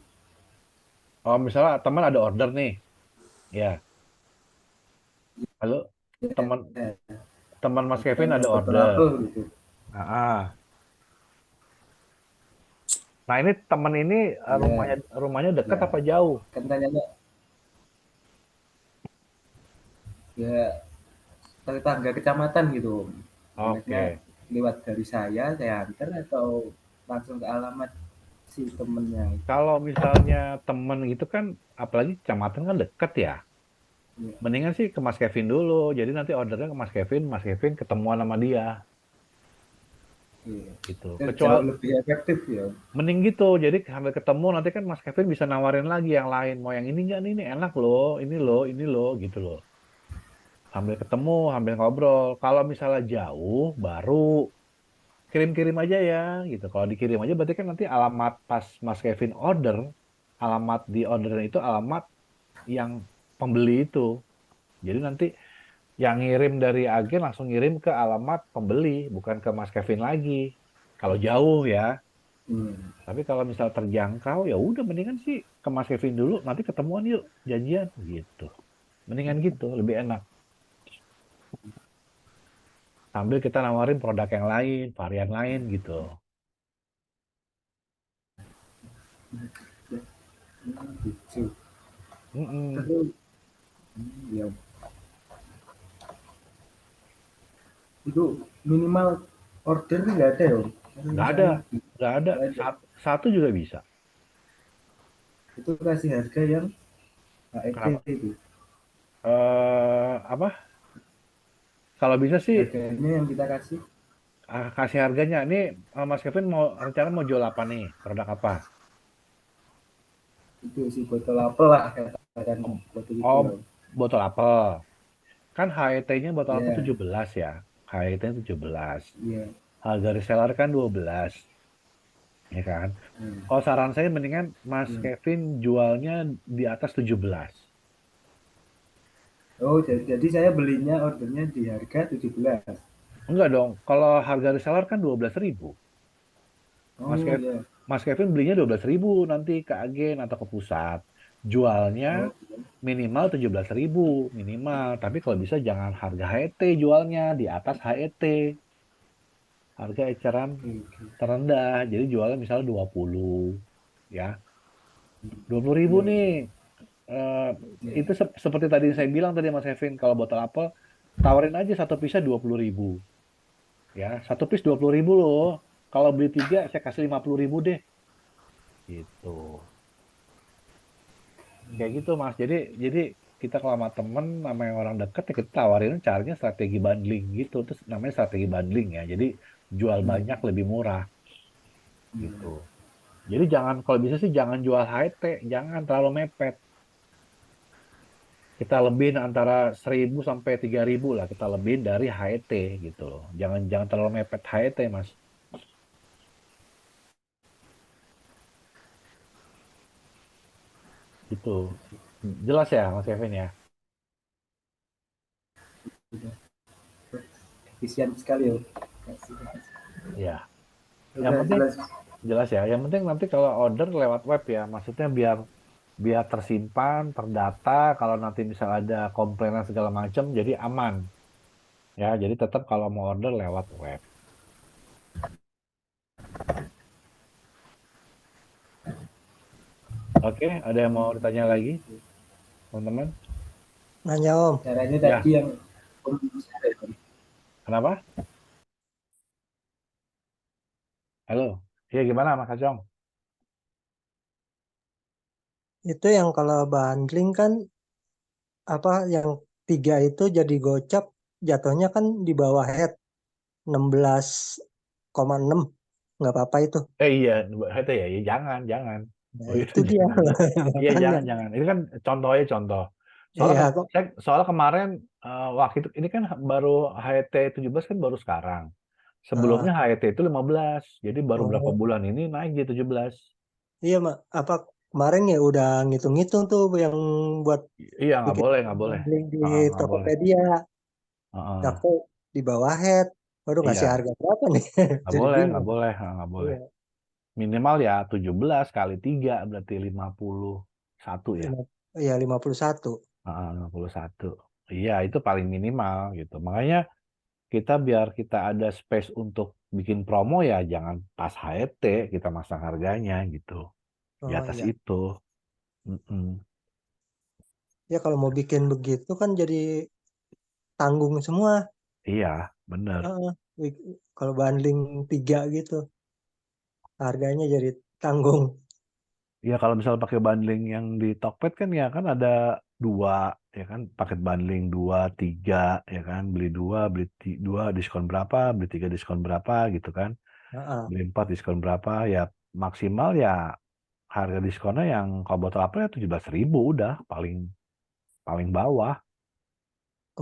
Oh, misalnya teman ada order nih. Ya, halo, teman Ya, teman Mas Kevin misalnya ada botol order. apel gitu. Ah, ah. Nah, ini teman ini Iya, rumahnya dekat ya apa jauh? kan tanyanya ya tetangga kecamatan gitu. Maksudnya Oke. lewat dari saya antar atau langsung ke alamat si temennya itu. Kalau misalnya temen gitu kan, apalagi kecamatan kan deket ya. Iya, Mendingan sih ke Mas Kevin dulu. Jadi nanti ordernya ke Mas Kevin ketemuan sama dia iya. gitu. Itu Kecuali jauh lebih efektif ya. mending gitu. Jadi sambil ketemu nanti kan Mas Kevin bisa nawarin lagi yang lain. Mau yang ini nggak nih? Ini enak loh, ini loh gitu loh. Sambil ketemu, sambil ngobrol. Kalau misalnya jauh, baru kirim-kirim aja ya gitu. Kalau dikirim aja berarti kan nanti alamat pas Mas Kevin order, alamat di ordernya itu alamat yang pembeli itu. Jadi nanti yang ngirim dari agen langsung ngirim ke alamat pembeli, bukan ke Mas Kevin lagi. Kalau jauh ya. Hmm. Tapi kalau misal terjangkau ya udah mendingan sih ke Mas Kevin dulu, nanti ketemuan yuk, janjian gitu. Mendingan gitu, lebih enak. Sambil kita nawarin produk yang lain, varian lain gitu. Gitu. Mm-mm. Terus ya itu minimal order nggak ada ya Om? Kalau Nggak ada, misalnya nggak ada. nggak ada, Satu juga bisa. itu kasih harga yang HET Kenapa? itu. Apa? Kalau bisa sih Harganya yang kita kasih kasih harganya. Ini Mas Kevin rencana mau jual apa nih? Produk apa? Itu sih botol apel lah katakan Oh, botol itu. oh, botol apel. Kan HET-nya botol apel Ya, 17 ya. HET-nya 17. iya. Harga reseller kan 12, ya kan? Hmm, Kalau saran saya mendingan Mas iya. Kevin jualnya di atas 17. Oh, jadi saya belinya ordernya di harga 17. Enggak dong, kalau harga reseller kan 12.000. Mas Oh, Kev- iya. Mas Kevin belinya 12.000 nanti ke agen atau ke pusat. Jualnya Oh, iya. minimal 17.000 minimal. Tapi kalau bisa jangan harga HET jualnya di atas HET. Harga eceran Oke, oke. terendah. Jadi jualnya misalnya 20 ya. 20.000 Iya, nih. iya. Eh, Iya. itu seperti tadi saya bilang tadi Mas Kevin, kalau botol apel tawarin aja satu pisnya 20.000 ya. Satu piece 20.000 loh. Kalau beli tiga saya kasih 50.000 deh. Gitu. Kayak gitu Mas. Jadi kita kalau sama temen, sama yang orang deket ya kita tawarin caranya strategi bundling gitu. Terus namanya strategi bundling ya. Jadi jual Hmm, banyak lebih murah gitu. iya. Jadi jangan kalau bisa sih jangan jual HT, jangan terlalu mepet. Kita lebihin antara 1.000 sampai 3.000 lah. Kita lebihin dari HT gitu loh. Jangan jangan terlalu mepet HT Mas. Gitu. Jelas ya Mas Kevin ya. Sudah efisien sekali ya. Kasih. Ya. Yang Udah penting jelas. jelas ya. Yang penting nanti kalau order lewat web ya. Maksudnya biar biar tersimpan, terdata, kalau nanti misal ada komplainan segala macam, jadi aman. Ya, jadi tetap kalau mau order lewat web. Oke, ada yang mau ditanya Oke, lagi, oke. teman-teman? Nanya Om, Caranya Ya, tadi yang share ya, Bang. kenapa? Halo. Iya, gimana Mas Acong? itu yang kalau bundling kan apa yang 3 itu jadi gocap jatuhnya kan di bawah head 16,6 nggak apa-apa itu. Iya, itu ya, ya jangan, jangan. Nah, Oh itu itu dia jangan. Iya, makanya. jangan, jangan. Ini kan contoh aja contoh. Soalnya, Iya kok. soalnya kemarin waktu itu ini kan baru HET 17 kan baru sekarang. Sebelumnya Ah, HET itu 15. Jadi baru berapa oh bulan ini naik jadi 17. iya mak apa kemarin ya udah ngitung-ngitung tuh yang buat Iya, nggak bikin boleh, nggak boleh. bundling di Nggak boleh. Tokopedia. Heeh. Aku di bawah head. Waduh ngasih Iya, harga berapa nih? nggak Jadi boleh, nggak bingung. boleh, nggak boleh. Iya, Minimal ya 17 kali 3 berarti 51 ya. iya 51. Heeh, 51. Iya, itu paling minimal gitu. Makanya kita biar kita ada space untuk bikin promo ya jangan pas HET kita masang harganya gitu. Di Oh atas iya. itu. Mm-mm. Ya kalau mau bikin begitu kan jadi tanggung semua. Iya, bener. Heeh. Kalau bundling 3 gitu, harganya jadi tanggung. Ya kalau misal pakai bundling yang di Tokped kan ya kan ada dua ya kan paket bundling dua tiga ya kan beli dua dua diskon berapa beli tiga diskon berapa gitu kan Heeh. beli empat diskon berapa ya maksimal ya harga diskonnya yang kalau botol apel ya 17.000 udah paling paling bawah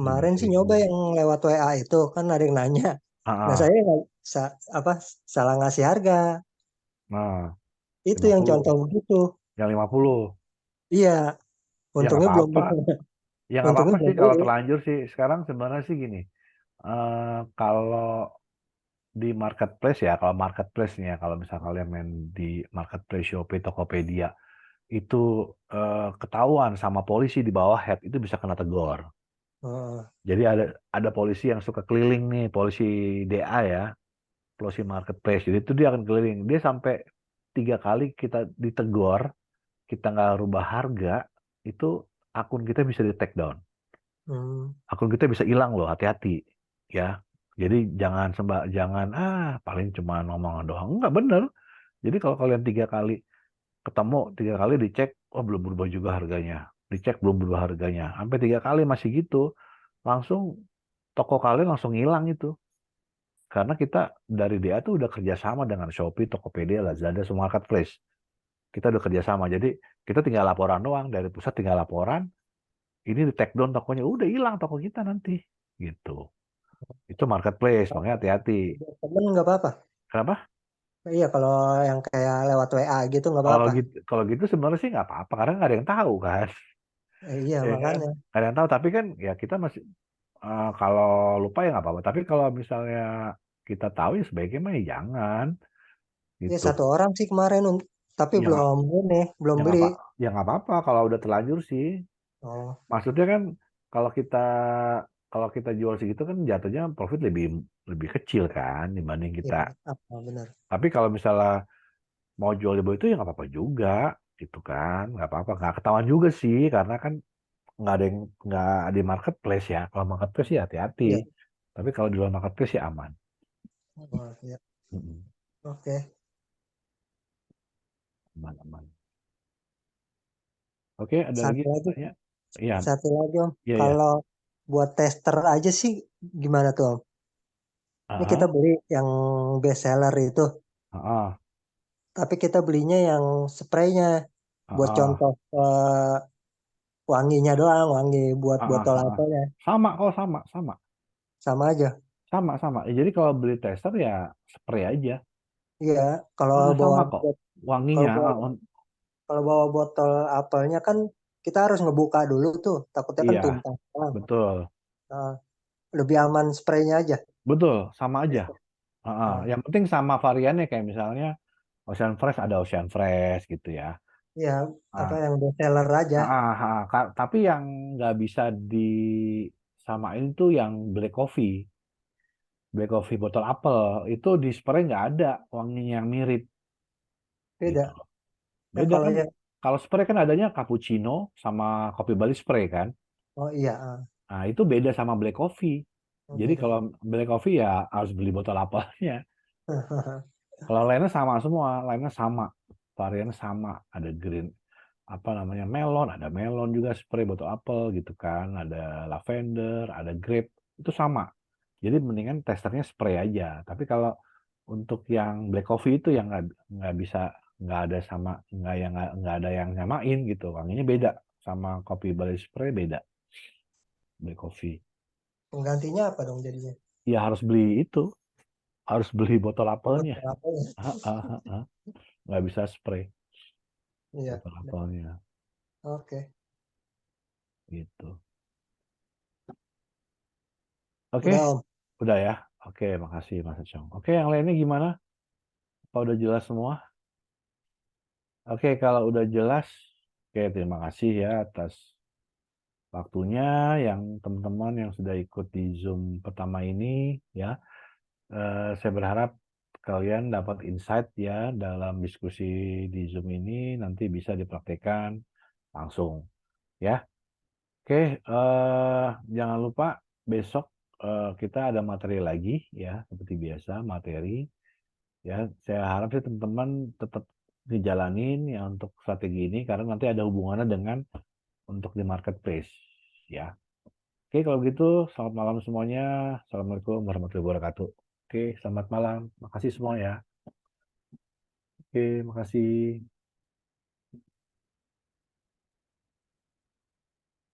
tujuh Kemarin belas sih ribu. nyoba yang lewat WA itu kan ada yang nanya. Nah Ah, saya nggak apa salah ngasih harga. nah Itu lima yang puluh contoh begitu. yang 50 Iya, ya nggak untungnya belum apa-apa ya nggak untungnya apa-apa sih belum kalau beli. terlanjur sih sekarang sebenarnya sih gini kalau di marketplace ya, kalau marketplace-nya, kalau misal kalian main di marketplace Shopee, Tokopedia, itu ketahuan sama polisi di bawah head itu bisa kena tegur. Heeh. Jadi ada polisi yang suka keliling nih, polisi DA ya, polisi marketplace. Jadi itu dia akan keliling. Dia sampai 3 kali kita ditegur, kita nggak rubah harga, itu akun kita bisa di take down. Hmm. Akun kita bisa hilang loh, hati-hati ya. Jadi jangan jangan paling cuma ngomong doang. Enggak bener. Jadi kalau kalian 3 kali ketemu, 3 kali dicek, oh belum berubah juga harganya. Dicek belum berubah harganya. Sampai 3 kali masih gitu, langsung toko kalian langsung hilang itu. Karena kita dari DA tuh udah kerjasama dengan Shopee, Tokopedia, Lazada, semua marketplace. Kita udah kerjasama. Jadi kita tinggal laporan doang. Dari pusat tinggal laporan. Ini di take down tokonya. Udah hilang toko kita nanti. Gitu. Itu marketplace. Makanya hati-hati. Temen nggak apa-apa. Kenapa? Iya, kalau yang kayak lewat WA gitu nggak Kalau apa-apa. gitu, kalau gitu sebenarnya sih nggak apa-apa. Karena nggak ada yang tahu kan. Iya, Ya kan? makanya. Nggak ada yang tahu. Tapi kan ya kita masih kalau lupa ya nggak apa-apa. Tapi kalau misalnya kita tahu ya sebaiknya mah ya jangan Ya gitu. satu orang sih kemarin, tapi Ya nggak belum ya nggak beli. apa ya nggak apa-apa kalau udah terlanjur sih. Oh, Maksudnya kan kalau kita kalau kita jual segitu kan jatuhnya profit lebih lebih kecil kan dibanding iya, kita. benar. Tapi kalau misalnya mau jual di bawah itu ya nggak apa-apa juga gitu kan. Nggak apa-apa, nggak ketahuan juga sih karena kan nggak ada yang nggak di marketplace ya. Kalau marketplace ya hati-hati. Iya. Tapi kalau di luar marketplace ya aman. Oh, iya. Mm-mm. Oke. Aman aman. Oke, ada lagi Satu yang lagi, tanya? Iya, satu lagi Om. iya, iya. Kalau buat tester aja sih gimana tuh Om? Ini kita Aha, beli yang best seller itu, aha, tapi kita belinya yang spraynya buat aha, contoh wanginya doang, wangi buat aha, botol aha. apelnya. Sama kok, sama, sama. Sama aja. Sama, sama. Jadi kalau beli tester ya spray aja. Iya, kalau bawa Sama kok. kalau Wanginya. bawa kalau bawa botol apelnya kan kita harus ngebuka dulu tuh, takutnya kan Iya, tumpah. betul. Nah, lebih aman spraynya aja. Betul, sama aja. Nah, Yang penting sama variannya kayak misalnya Ocean Fresh ada Ocean Fresh gitu ya. iya, apa Ah, yang best seller aja. Tapi yang nggak bisa disamain tuh yang black coffee. Black coffee botol apel itu di spray nggak ada wanginya yang mirip gitu. Beda. Yang Beda kalau kan? yang Kalau spray kan adanya cappuccino sama kopi Bali spray kan. oh iya, Nah, itu beda sama black coffee. Jadi beda. kalau black coffee ya harus beli botol apelnya. Kalau lainnya sama semua, lainnya sama. Variannya sama. Ada green, apa namanya, melon, ada melon juga spray botol apel gitu kan. Ada lavender, ada grape. Itu sama. Jadi mendingan testernya spray aja. Tapi kalau untuk yang black coffee itu yang nggak bisa nggak ada sama nggak ada yang nyamain gitu. Wanginya beda sama kopi Bali spray beda black coffee. Penggantinya apa dong jadinya? Ya harus beli itu, harus beli botol apelnya. Botol apelnya. Ah, ah, ah, ah. Nggak bisa spray Iya. botol apelnya Oke. gitu. Oke, Udah Om. udah ya. Oke, makasih Mas Chong. Oke, yang lainnya gimana? Apa udah jelas semua? Oke, kalau udah jelas, oke terima kasih ya atas waktunya yang teman-teman yang sudah ikut di Zoom pertama ini ya. Saya berharap kalian dapat insight ya dalam diskusi di Zoom ini nanti bisa dipraktekkan langsung ya. Oke, jangan lupa besok kita ada materi lagi ya seperti biasa materi ya. Saya harap sih teman-teman tetap dijalanin ya untuk strategi ini karena nanti ada hubungannya dengan untuk di marketplace ya. Oke, kalau gitu selamat malam semuanya. Assalamualaikum warahmatullahi wabarakatuh. Oke, selamat malam. Makasih semua ya. Oke, makasih.